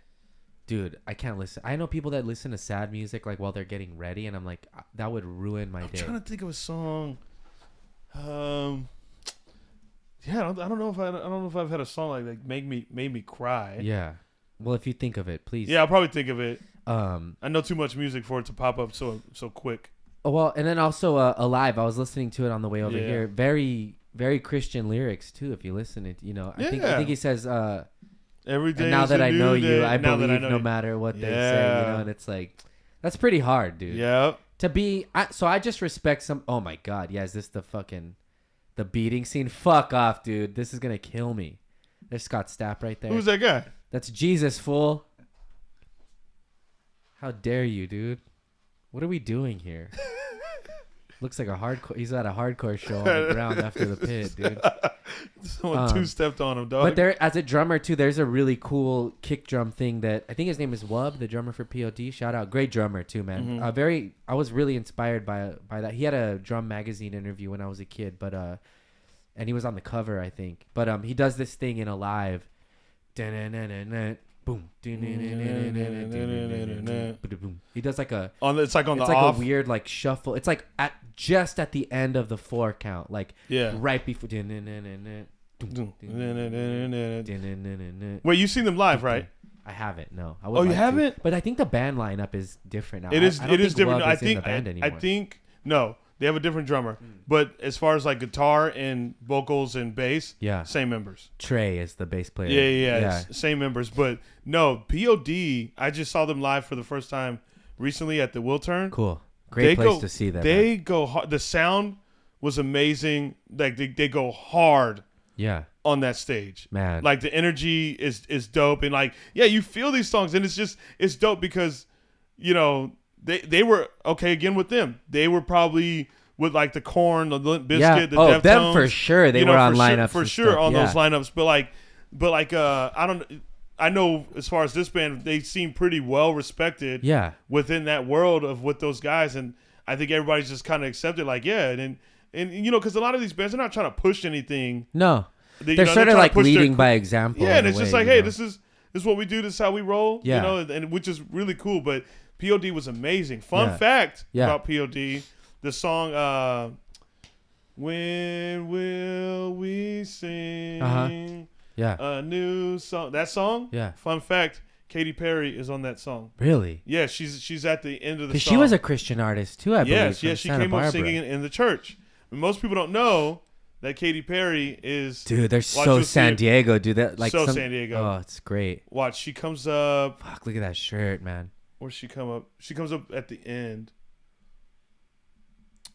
Dude, I can't listen. I know people that listen to sad music like while they're getting ready, and I'm like, that would ruin my day. I'm trying to think of a song. Yeah, I don't know if I've had a song like that made me cry. Yeah. Well, if you think of it, please. Yeah, I'll probably think of it. I know too much music for it to pop up so quick. Oh, well, and then also Alive. I was listening to it on the way over here. Very, very Christian lyrics too. If you listen, I think he says, every day. And now that I know you, I believe no matter what they say. And it's like, that's pretty hard, dude. Yeah. To be, so I just respect some. Oh my God, yeah, is this the beating scene? Fuck off, dude. This is gonna kill me. There's Scott Stapp right there. Who's that guy? That's Jesus, fool. How dare you, dude? What are we doing here? Looks like he's at a hardcore show on the ground after the pit, dude. Someone two-stepped on him, dog. But there, as a drummer too, there's a really cool kick drum thing that I think his name is Wub, the drummer for P.O.D. Shout out, great drummer too, man. I was really inspired by that. He had a drum magazine interview when I was a kid, but and he was on the cover, I think. But he does this thing in Alive. Boom. He does like a it's like a weird like shuffle. It's like just at the end of the 4 count, like right before. Wait, you've seen them live, right? I haven't. No. Oh, you haven't? But I think the band lineup is different now. It is. It is different. I think no. They have a different drummer, but as far as like guitar and vocals and bass, same members. Trey is the bass player. Yeah. Same members, but no, P.O.D. I just saw them live for the first time recently at the Will Turn. Cool, great place to see them. They go hard. The sound was amazing. Like they go hard. Yeah. On that stage, man. Like the energy is dope, and like you feel these songs, and it's dope because They were okay again with them. They were probably with like the Korn, the Limp Bizkit, the Deftones. Them for sure. They were on lineups for sure on those lineups. But like I know as far as this band, they seem pretty well respected. Yeah. Within that world of with those guys, and I think everybody's just kind of accepted. Like and because a lot of these bands are not trying to push anything. No, they're sort of like leading by example. Yeah, and it's just like, hey, this is what we do. This is how we roll. Yeah. And which is really cool. But P.O.D. was amazing. Fun fact about P.O.D. The song When Will We Sing a New Song. That song? Yeah. Fun fact, Katy Perry is on that song. Really? Yeah, she's at the end of the song. Because she was a Christian artist too, I believe. Yes, she came up singing in the church. But most people don't know that Katy Perry is... Dude, they're so San Diego, dude. That, like San Diego. Oh, it's great. Watch, she comes up... Fuck, look at that shirt, man. Where's she come up? She comes up at the end.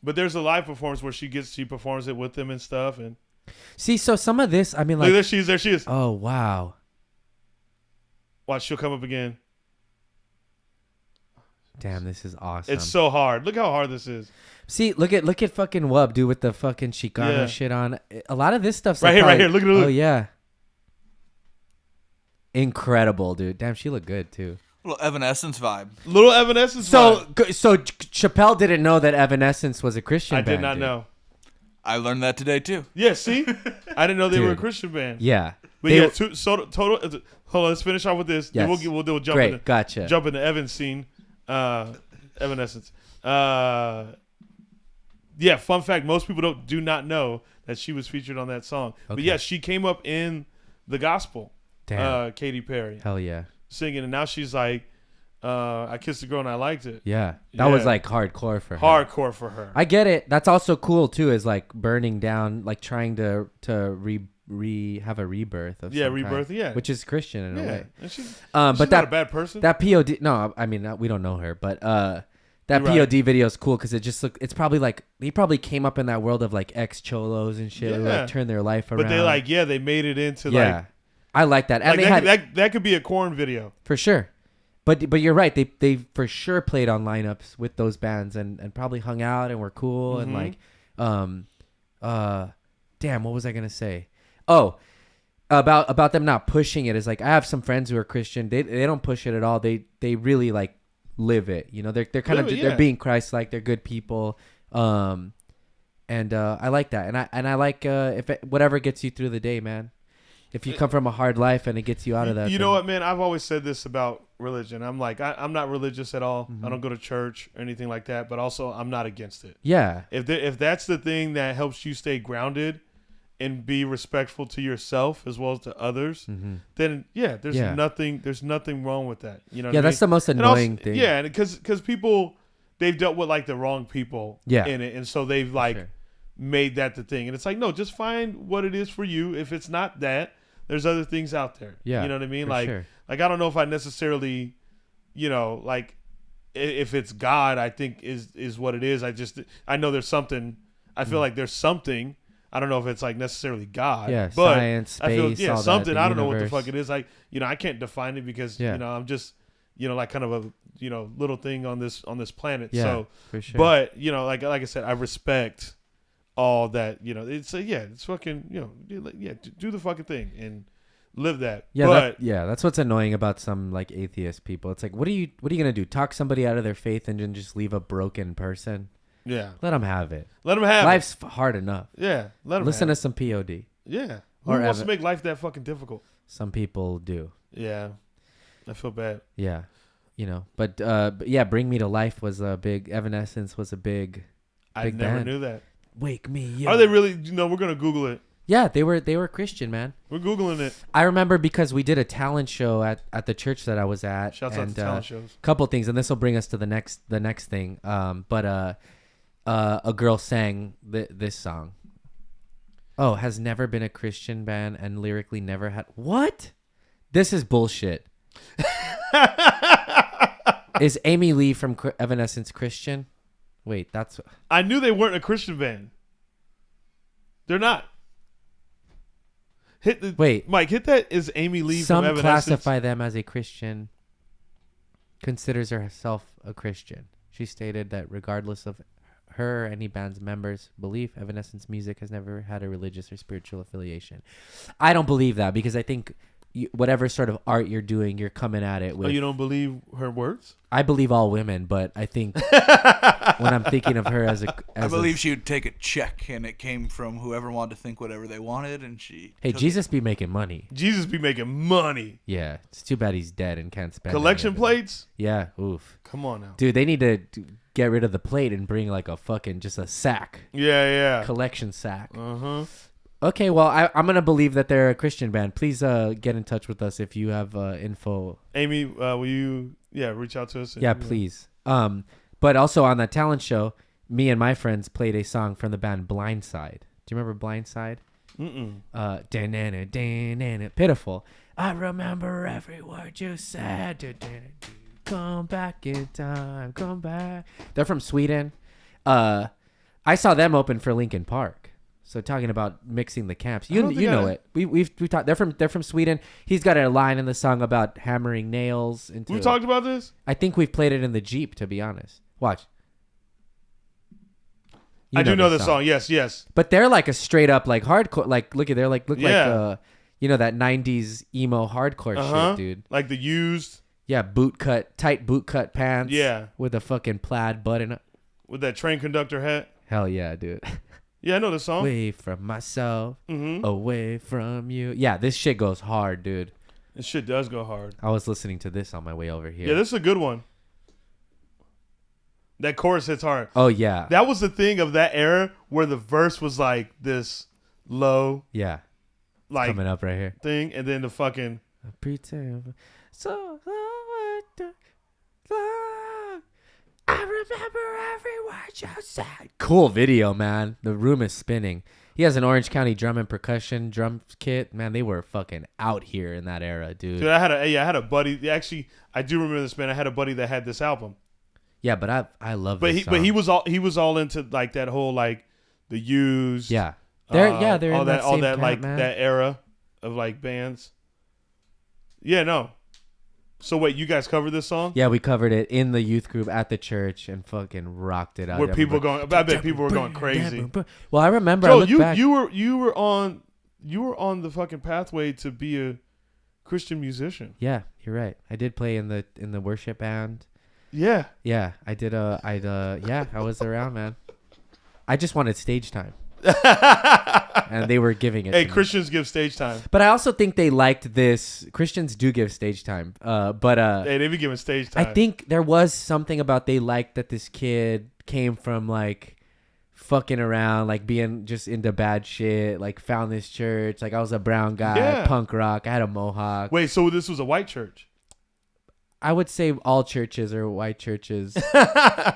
But there's a live performance where she performs it with them and stuff. And see, so some of this, I mean, like, look, there she is. Oh wow, Watch, she'll come up again. Damn, this is awesome. It's so hard. Look how hard this is. See, look at fucking Wub, dude, with the fucking Chicano Yeah. shit on. A lot of this stuff's Right here. Look at it. Oh yeah. Incredible, dude. Damn, she looked good too. Little Evanescence vibe. Little Evanescence. So vibe. Chappelle didn't know that Evanescence was a Christian I band. did not dude. know. I learned that today too. Yeah, see, I didn't know they were a Dude. Christian band. Yeah. But They yeah, were- total. Hold on, let's finish off with this. Then Yes. we'll jump Great, into gotcha. jump into Evan's scene. Evanescence. Yeah, fun fact: most people do not know that she was featured on that song. But Okay. yeah, she came up in the gospel. Damn. Katy Perry Hell yeah. singing, and now she's like, "I kissed a girl and I liked it." Yeah. That was Yeah. like hardcore for her. Hardcore for her. I get it. That's also cool too, is like burning down, like trying to have a rebirth of some rebirth. kind, Yeah, which is Christian in a yeah. way. And she's But not that a bad person. that P.O.D. No, I mean we don't know her, but that You're right. P.O.D. video is cool because it just it's probably like he probably came up in that world of like ex cholos and shit who Yeah. like turn their life around. but they made it into yeah, I like that, and like they had that could be a corn video. for sure. But you're right. They for sure played on lineups with those bands and probably hung out and were cool and like damn, what was I gonna say? Oh, about them not pushing it is like I have some friends who are Christian. They don't push it at all. They really like live it. You know, they're kind of Live it, they're yeah. being Christ-like. They're good people. And I like that. And I like whatever gets you through the day, man. If you come from a hard life and it gets you out of that. You know thing. what, man? I've always said this about religion. I'm like, I'm not religious at all. Mm-hmm. I don't go to church or anything like that. But also, I'm not against it. Yeah. If that's the thing that helps you stay grounded and be respectful to yourself as well as to others, then yeah, there's Yeah. nothing wrong with that. You know? Yeah, what I that's mean? the most And also- annoying thing. Yeah, because people they've dealt with like the wrong people Yeah. in it, and so they've like Sure. made that the thing. And it's like, no, just find what it is for you. If it's not that, there's other things out there. Yeah, You know what I mean? for Like, sure. like I don't know if I necessarily, like if it's God, I think is what it is. I know there's something. I feel like there's something. I don't know if it's like necessarily God. Yeah, but science, I feel space, all that, something. the I don't know what the universe. fuck it is. Like, I can't define it because Yeah. I'm just like kind of a little thing on this planet. Yeah, So, for sure. but like I said, I respect all that. It's it's fucking do the fucking thing and live that. Yeah, but that's what's annoying about some like atheist people. It's like, what are you gonna do? Talk somebody out of their faith and then just leave a broken person? yeah, Let them have it. let them have Life's hard enough. it. Yeah, let them Listen have to some P.O.D. it. Yeah. Who or wants to Evan- make life that fucking difficult? Some people do. Yeah, I feel bad. Yeah, But yeah, Bring Me to Life was a big. Evanescence was a big. I Big never band. knew that. Wake me up. Are they really? We're gonna Google it. Yeah, they were Christian, man. We're Googling it. I remember because we did a talent show at the church that I was at. Shouts out to talent shows. Couple things, and this will bring us to the next thing. But a girl sang this song. Oh, has never been a Christian band and lyrically never had. What? This is bullshit. Is Amy Lee from Evanescence Christian? Wait, that's. I knew they weren't a Christian band. They're not. Wait. Mike, hit that. Is Amy Lee Some from Evanescence? classify them as a Christian. Considers herself a Christian. She stated that regardless of her or any band's members' belief, Evanescence music has never had a religious or spiritual affiliation. I don't believe that because I think whatever sort of art you're doing, you're coming at it with. Oh, you don't believe her words? I believe all women, but I think when I'm thinking of her as I believe she would take a check, and it came from whoever wanted to think whatever they wanted, and she. Hey, took Jesus be making money. Jesus be making money. Yeah, it's too bad he's dead and can't spend. Collection any of it. plates? Yeah, oof. Come on now. Dude, they need to get rid of the plate and bring like a fucking just a sack, Yeah. collection sack. Uh-huh. Okay, well, I'm gonna believe that they're a Christian band. Please get in touch with us if you have info. Amy, will you reach out to us? Yeah, please. But also on that talent show, me and my friends played a song from the band Blindside. Do you remember Blindside? Pitiful. I remember every word you said. Come back in time. Come back. They're from Sweden. I saw them open for Linkin Park. So talking about mixing the camps, I you don't think know I- it. We've talked. They're from Sweden. He's got a line in the song about hammering nails into. We talked about this. I think we've played it in the Jeep. To be honest, watch. I do know this song. Yes. But they're like a straight up like hardcore. Like look at they're like look Yeah. like that '90s emo hardcore shit, dude. Like the used Yeah, tight boot cut pants. Yeah. with a fucking plaid button. with that train conductor hat. Hell yeah, dude. Yeah, I know this song. Away from myself, Mm-hmm. away from you. Yeah, this shit goes hard, dude. This shit does go hard. I was listening to this on my way over here. Yeah, this is a good one. That chorus hits hard. Oh yeah, That was the thing of that era where the verse was like this low, yeah. like Coming up right here. thing, and then the fucking Pretend so long. I remember every word you said. Cool video, man. The room is spinning. He has an Orange County drum and percussion drum kit. Man, they were fucking out here in that era, dude. dude. I had a buddy. Actually, I do remember this band. I had a buddy that had this album, Yeah, but I love but this he song. he was all into like that whole like the used. Yeah. They're all in that all same that camp, like man. that era of like bands. Yeah, no. So wait, you guys covered this song? Yeah, we covered it in the youth group at the church and fucking rocked it out. Where people going? I bet people were going crazy. Well, I remember. Joe, I look back. you were on the fucking pathway to be a Christian musician. Yeah, you're right. I did play in the worship band. Yeah. Yeah, I did. Yeah, I was around, man. I just wanted stage time, and they were giving it. Hey, to me. Christians give stage time. But I also think they liked this. Christians do give stage time. But Hey, they be giving stage time. I think there was something about they liked that this kid came from like fucking around, like being just into bad shit, like found this church. Like I was a brown guy, Yeah. punk rock. I had a mohawk. Wait, so this was a white church? I would say all churches are white churches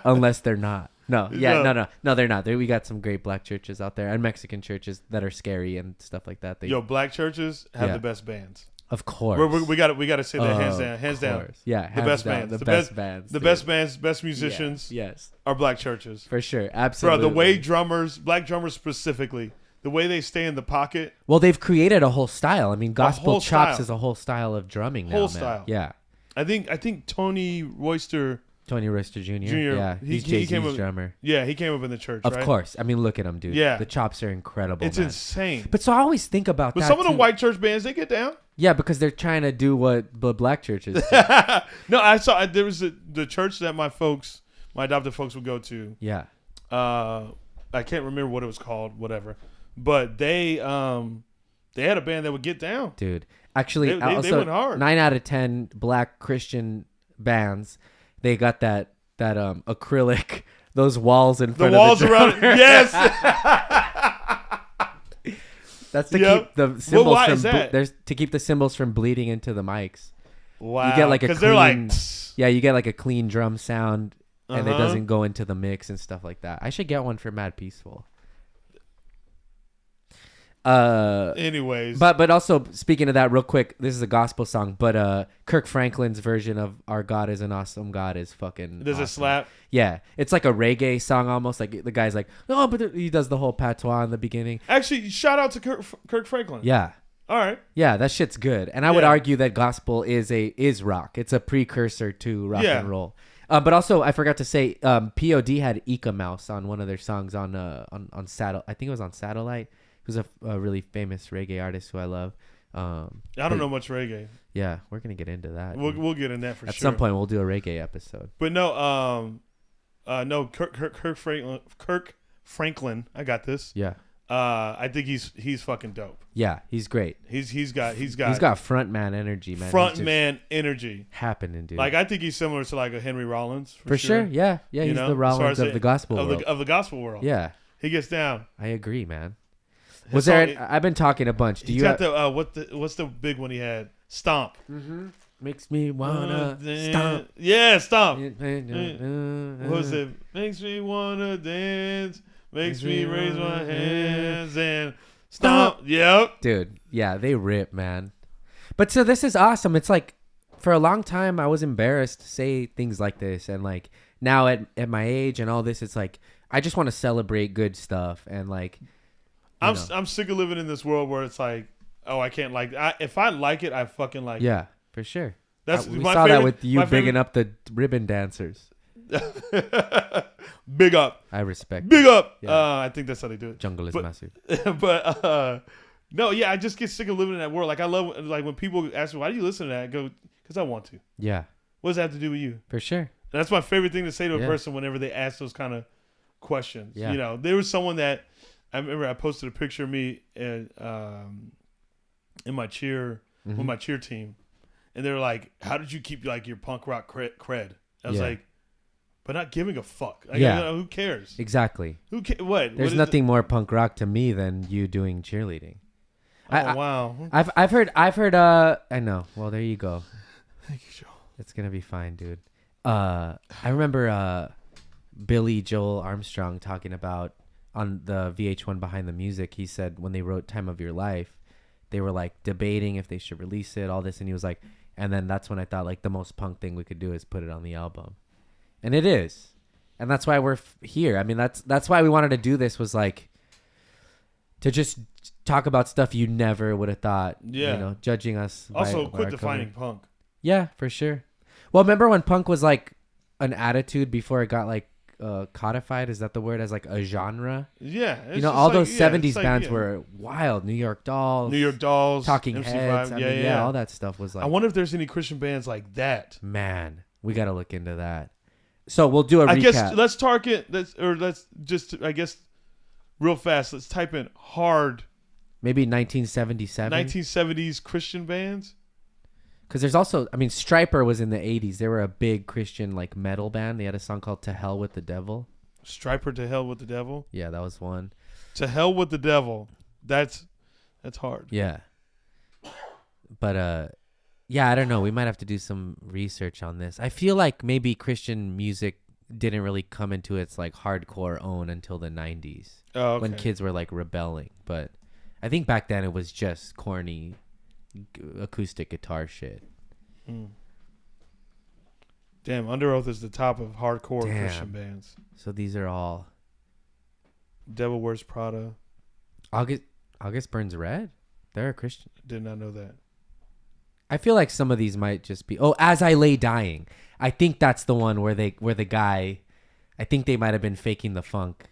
unless they're not. No, they're not. We got some great black churches out there and Mexican churches that are scary and stuff like that. Yo, black churches have Yeah. the best bands. Of course. We got to say that hands Of down. course. Yeah, The hands best down. bands. The The best best- bands. The dude. best bands, best musicians Yes, are black churches. for sure. Bro, Absolutely. the way black drummers specifically, the way they stay in the pocket, Well, they've created a whole style. I mean, gospel whole chops style. is a whole style of drumming now. Whole man. style. Yeah. I think Tony Royster, Tony Royster Jr. Jr., Yeah, he he's came Jay-Z's up- drummer. yeah, he came up in the church, Of right? course. I mean, look at him, dude. Yeah. The chops are incredible, It's man. insane. But so I always think about But that, some of the too. white church bands, they get down. Yeah, because they're trying to do what the black churches do. No, I saw there was the church that my adopted folks would go to. Yeah. I can't remember what it was called, whatever. But they had a band that would get down. Dude. Actually, They also, went hard. 9 out of 10 black Christian bands, they got that acrylic, those walls in The front walls of the around it. drummer. Yes. That's to Yep. keep the cymbals why from is that? there's to keep the cymbals from bleeding into the mics. Wow. You get like a because they're like, clean- Yeah, you get like a clean drum sound and it Uh-huh. doesn't go into the mix and stuff like that. I should get one for Mad Peaceful. anyways. But also speaking of that real quick, this is a gospel song, but Kirk Franklin's version of Our God is an Awesome God is fucking does it awesome. slap? Yeah, it's like a reggae song almost. Like the guy's like, "Oh, but he does the whole patois in the beginning." Actually, shout out to Kirk Franklin. Yeah. All right. Yeah, that shit's good. And I would Yeah. argue that gospel is rock. It's a precursor to rock Yeah. and roll. But also, I forgot to say, P.O.D. had Ika Mouse on one of their songs on Satellite. I think it was on Satellite. Who's a really famous reggae artist who I love. I don't know much reggae. Yeah, we're gonna get into that. We'll get in that for At sure. some point, we'll do a reggae episode. But no, Kirk Franklin. I got this. Yeah, I think he's fucking dope. yeah, he's great. He's got He's got front man energy, man. front He's just man energy. happening, dude. Like I think he's similar to like a Henry Rollins for sure. Yeah, yeah. You He's know, the as far Rollins as of the gospel world. of the gospel world. Yeah, He gets down. I agree, man. His Was there? song- I've been talking a bunch. Do He's you? got the what's the big one he had? Stomp. Makes me wanna stomp. Yeah, stomp. What What was it? Makes me wanna dance. Makes me raise my hands and stomp. Yep. Dude, yeah, they rip, man. But so this is awesome. It's like for a long time I was embarrassed to say things like this, and like now at my age and all this, it's like I just want to celebrate good stuff and like I'm sick of living in this world where it's like, oh, I can't like. If I like it, I fucking like it. Yeah, for sure. That's we my saw favorite, that with you bigging up the ribbon dancers. Big up. I respect. Big up. Yeah. I think that's how they do it. Jungle is massive. But no, yeah, I just get sick of living in that world. Like I love like when people ask me, why do you listen to that? I go, because I want to. Yeah. What does that have to do with you? For sure. And that's my favorite thing to say to a person whenever they ask those kind of questions. Yeah. You know, there was someone that I remember I posted a picture of me in my cheer with my cheer team, and they were like, "How did you keep like your punk rock cred?" I was like, "But not giving a fuck. Like, you know, who cares? Exactly. What? There's nothing more punk rock to me than you doing cheerleading. Wow. I've heard. I know. Well, there you go. Thank you, Joel. It's gonna be fine, dude. I remember Billy Joel Armstrong talking about on the VH1 Behind the Music. He said when they wrote "Time of Your Life," they were like debating if they should release it, all this, and he was like, and then that's when I thought like the most punk thing we could do is put it on the album, and it is, and that's why we're here. I mean, that's why we wanted to do this, was like to just talk about stuff you never would have thought. Yeah. You know, judging us. Also, by quit our defining cover. punk. Yeah, for sure. Well, remember when punk was like an attitude before it got like codified? Is that the word? As like a genre? Yeah. You know, all those 70s bands were wild. New York Dolls, Talking Heads. I mean, all that stuff was like. I wonder if there's any Christian bands like that. Man, we got to look into that. So we'll do a recap. I guess let's target. Let's just. I guess real fast. Let's type in hard. Maybe 1977. 1970s Christian bands. Because there's also, I mean, Stryper was in the 80s. They were a big Christian like metal band. They had a song called "To Hell with the Devil." Stryper, "To Hell with the Devil." Yeah, that was one. "To Hell with the Devil." That's hard. Yeah. But yeah, I don't know. We might have to do some research on this. I feel like maybe Christian music didn't really come into its like hardcore own until the 90s. Oh, okay. When kids were like rebelling. But I think back then it was just corny acoustic guitar shit. Damn, Underoath is the top of hardcore Christian bands. So these are all Devil Wears Prada. August Burns Red. They're a Christian. Did not know that. I feel like some of these might just be. Oh, As I Lay Dying. I think that's the one where the guy. I think they might have been faking the funk.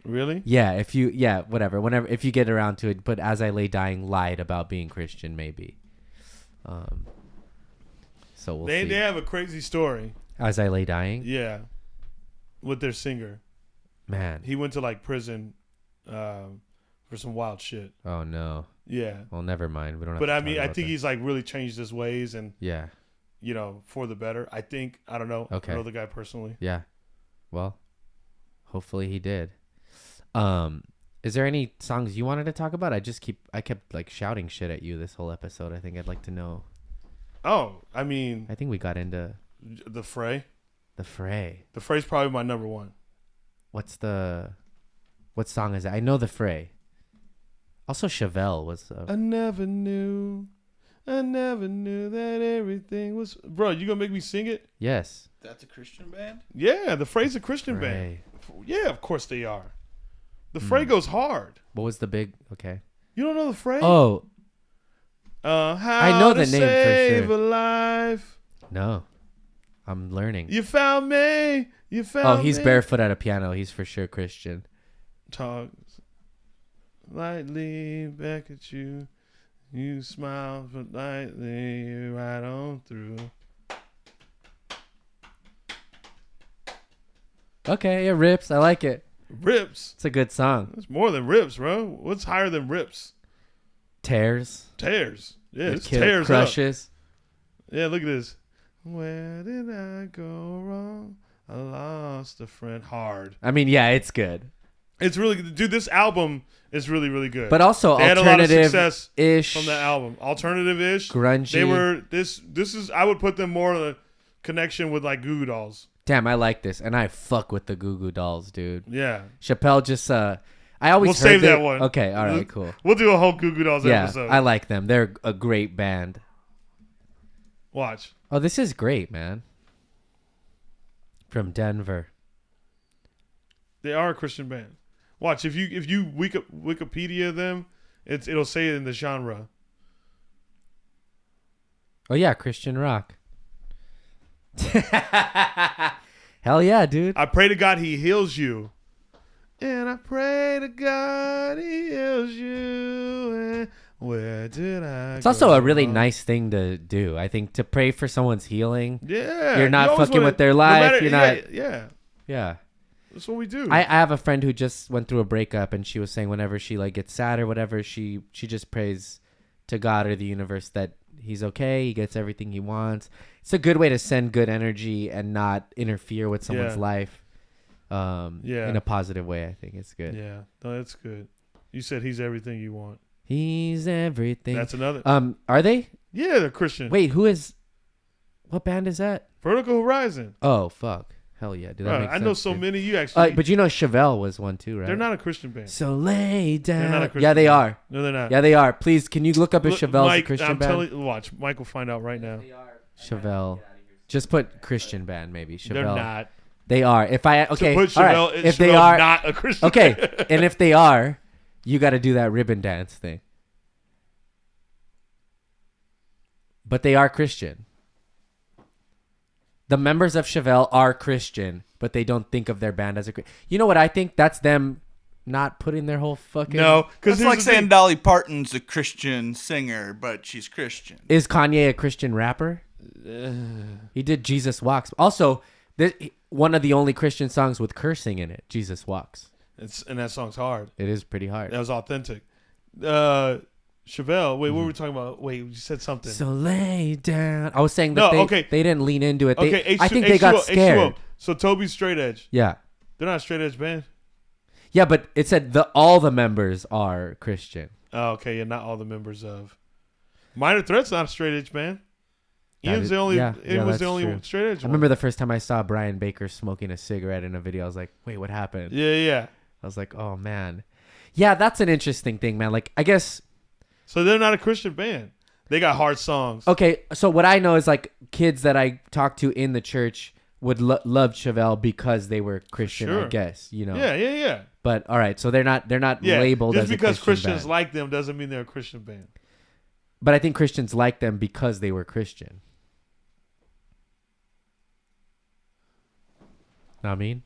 Really? Yeah. Whatever. Whenever if you get around to it, but As I Lay Dying lied about being Christian, maybe. So we'll see. They have a crazy story. As I Lay Dying. Yeah. With their singer. Man. He went to like prison for some wild shit. Oh no. Yeah. Well, never mind. We don't have But to I talk mean, I about think that. he's like really changed his ways and Yeah. you know, for the better. I think. I don't know. Okay. I know the guy personally. Yeah. Well, hopefully he did. Is there any songs you wanted to talk about? I kept like shouting shit at you this whole episode. I think I'd like to know. Oh, I mean, I think we got into the Fray. the Fray. The Fray's probably my number one. What song is it? I know the Fray. Also, Chevelle was. I never knew that everything was. Bro, you gonna make me sing it? Yes. That's a Christian band? Yeah, the Fray's a Christian band. Yeah, of course they are. The Fray goes hard. What was the big? Okay. You don't know the Fray? Oh. How I know the to name for save sure. a life. No. I'm learning. You found me. You found me. Oh, he's barefoot at a piano. He's for sure Christian. Talks lightly back at you. You smile lightly right on through. Okay, it rips. I like it. Rips. It's a good song. It's more than rips, bro. What's higher than rips? Tears. Tears. Yeah, it's tears crushes. Up. Yeah, look at this. Where did I go wrong? I lost a friend. Hard. I mean, yeah, it's good. It's really good. Dude, this album is really, really good. But also they had a lot of success alternative-ish. from that album. Alternative-ish. Grungy. They were, this is, I would put them more in a connection with like Goo Goo Dolls. Damn, I like this. And I fuck with the Goo Goo Dolls, dude. Yeah. Chappelle just, I always We'll heard save that one. Okay, all right, cool. We'll do a whole Goo Goo Dolls episode. I like them. They're a great band. Watch. Oh, this is great, man. From Denver. They are a Christian band. Watch if you Wikipedia them, it'll say it in the genre. Oh yeah, Christian rock. Hell yeah, dude. I pray to God He heals you, and I pray to God He heals you. And where did I? It's also a really nice thing to do. I think to pray for someone's healing. Yeah, You're not fucking with their life. You're not. Yeah. That's what we do. I have a friend who just went through a breakup, and she was saying whenever she like gets sad or whatever, she just prays to God or the universe that he's okay, he gets everything he wants. It's a good way to send good energy and not interfere with someone's life. In a positive way. I think it's good. Yeah, no, that's good. You said he's everything you want. He's everything. That's another. Are they? Yeah, they're Christian. Wait, who is? What band is that? Vertical Horizon. Oh fuck. Hell yeah, dude. That makes I sense, know so dude. many. You actually, but you know Chevelle was one too, right? They're not a Christian band. So lay down. They're not a Christian yeah, they are. No, they're not. Yeah, they are. Please, can you look up if Chevelle's Mike, a Christian I'm band? telling you, watch. Mike will find out right now. Chevelle. Just put Christian band, maybe. Chevelle. They're not. They are. If I okay, So put all Chevelle, right. If Chevelle's they are not a Christian. Okay, and if they are, you got to do that ribbon dance thing. But they are Christian. The members of Chevelle are Christian, but they don't think of their band as a Christian. You know what I think? That's them not putting their whole fucking... No, because it's like saying Dolly Parton's a Christian singer, but she's Christian. Is Kanye a Christian rapper? He did Jesus Walks. Also, one of the only Christian songs with cursing in it, Jesus Walks. And that song's hard. It is pretty hard. That was authentic. Chevelle, wait, what were we talking about? Wait, you said something. So lay down. I was saying that they didn't lean into it. I think they got scared. H2O. So Toby's straight edge. Yeah. They're not a straight edge band. Yeah, but it said all the members are Christian. Oh, okay. Yeah, not all the members of. Minor Threat's not a straight edge band. Ian's the only. It was the only true. straight edge. I remember the first time I saw Brian Baker smoking a cigarette in a video. I was like, "Wait, what happened?" Yeah. I was like, "Oh man." Yeah, that's an interesting thing, man. Like, I guess. So they're not a Christian band. They got hard songs. Okay, so what I know is like kids that I talked to in the church would love Chevelle because they were Christian. Sure. I guess Yeah. But all right, so they're not labeled just as because a Christian Christians band. like them doesn't mean they're a Christian band. But I think Christians like them because they were Christian. Not me.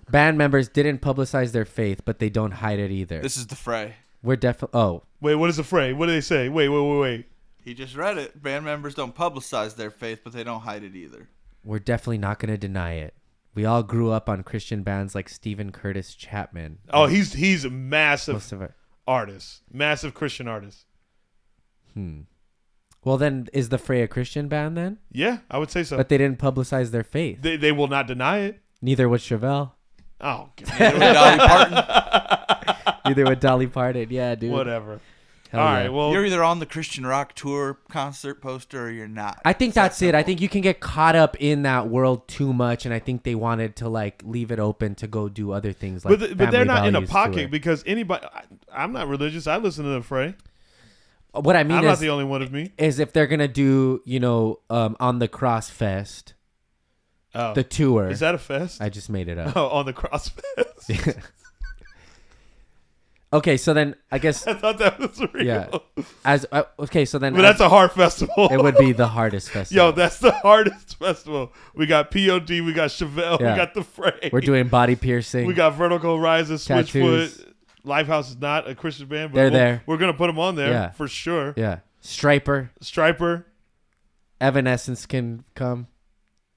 Band members didn't publicize their faith, but they don't hide it either. This is the Fray. We're definitely. Oh, wait. What is the Fray? What do they say? Wait. He just read it. Band members don't publicize their faith, but they don't hide it either. We're definitely not going to deny it. We all grew up on Christian bands like Stephen Curtis Chapman. Oh, he's a massive artist, massive Christian artist. Well, then is the Fray a Christian band then? Yeah, I would say so. But they didn't publicize their faith. They will not deny it. Neither would Chevelle. Oh, neither would Dolly Parton. Neither would Dolly Parton. Yeah, dude. Whatever. Hell all yeah. right. Well, you're either on the Christian rock tour concert poster or you're not. I think that's it. I think you can get caught up in that world too much, and I think they wanted to like leave it open to go do other things. Like, but they're not in a pocket tour. Because anybody. I'm not religious. I listen to the Fray. What I mean I'm is, not the only one of me. Is if they're gonna do, on the Cross Fest, the tour. Is that a fest? I just made it up. Oh, on the Cross Fest. Okay, so then I guess I thought that was real. Yeah. Okay, so then. But that's a hard festival. It would be the hardest festival. Yo, that's the hardest festival. We got P.O.D. We got Chevelle. Yeah. We got the Fray. We're doing body piercing. We got Vertical Horizon, tattoos. Switchfoot. Lifehouse is not a Christian band, but they're there. We're gonna put them on there for sure. Yeah. Striper. Evanescence can come.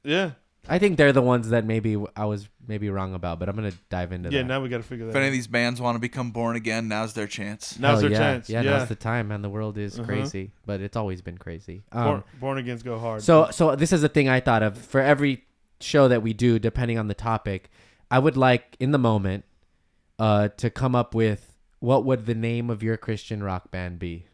Yeah. I think they're the ones that maybe I was wrong about, but I'm gonna dive into that. Yeah, now we gotta figure that out. If any of these bands want to become born again, now's their chance. Now's their chance. Yeah, now's the time, man. The world is crazy, but it's always been crazy. Born agains go hard. So this is the thing I thought of for every show that we do, depending on the topic. I would like in the moment to come up with what would the name of your Christian rock band be?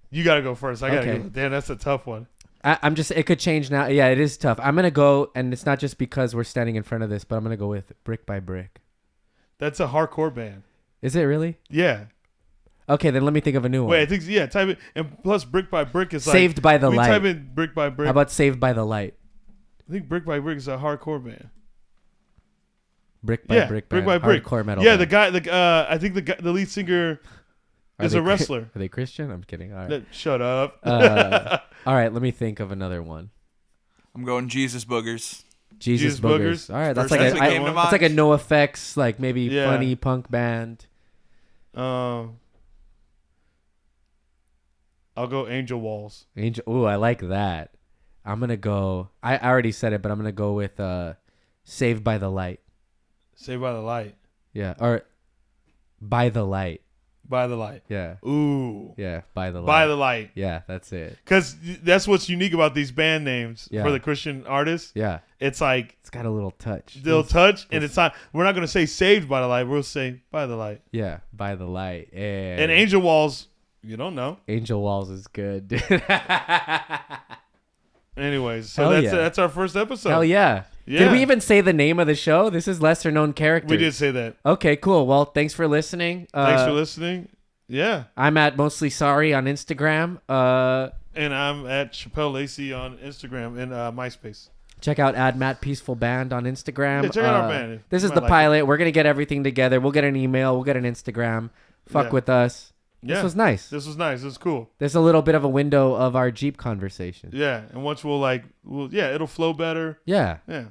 You gotta go first. I gotta go. Damn, that's a tough one. I'm just, it could change now. Yeah, it is tough. I'm going to go, and it's not just because we're standing in front of this, but I'm going to go with Brick by Brick. That's a hardcore band. Is it really? Yeah. Okay, then let me think of a new one. Wait, I think, type it. And plus, Brick by Brick is Saved by the Light. Type in Brick by Brick. How about Saved by the Light? I think Brick by Brick is a hardcore band. Brick by Brick band. Brick by Brick. Hardcore metal. Yeah, band. I think the lead singer is they a wrestler. Are they Christian? I'm kidding. All right. Shut up. All right, let me think of another one. I'm going Jesus Boogers. Jesus Boogers. All right, that's First like thing that came to that's like a mind. no effects, like maybe Yeah. funny punk band. I'll go Angel Walls. Angel. Ooh, I like that. I'm gonna go. I already said it, but I'm gonna go with Saved by the Light. Saved by the Light. Yeah, or By the Light. By the Light. Yeah. Ooh. Yeah, By the Light. By the Light. Yeah, that's it. Because that's what's unique about these band names Yeah. for the Christian artists. Yeah, It's like it's got a little touch. they'll touch, and it's not. We're not going to say Saved by the Light. We'll say By the Light. Yeah, By the Light. And Angel Walls, you don't know. Angel Walls is good. Anyways, so Hell that's our first episode. Hell yeah. Yeah. Did we even say the name of the show? This is lesser known characters. We did say that. Okay, cool. Well, thanks for listening. Thanks for listening. Yeah. I'm at Mostly Sorry on Instagram. And I'm at Shapel Lacey on Instagram and MySpace. Check out Matt Peaceful Band on Instagram. Yeah, check out our band. This You is might the like pilot. We're going to get everything together. We'll get an email. We'll get an Instagram. Fuck Yeah. with us. Yeah. This was nice. This was nice. This was cool. There's a little bit of a window of our Jeep conversation. Yeah. And once it'll flow better. Yeah. Yeah.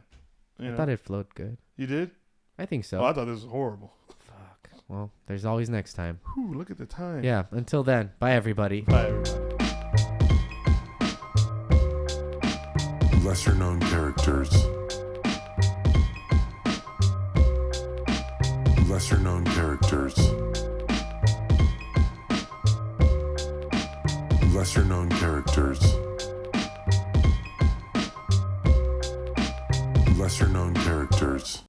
You I know. thought it flowed good. You did? I think so. Oh, I thought this was horrible. Fuck. Well, there's always next time. Whew, look at the time. Yeah. Until then, bye everybody. Bye, everybody. Lesser known characters. Lesser known characters. Lesser known characters. Lesser known characters.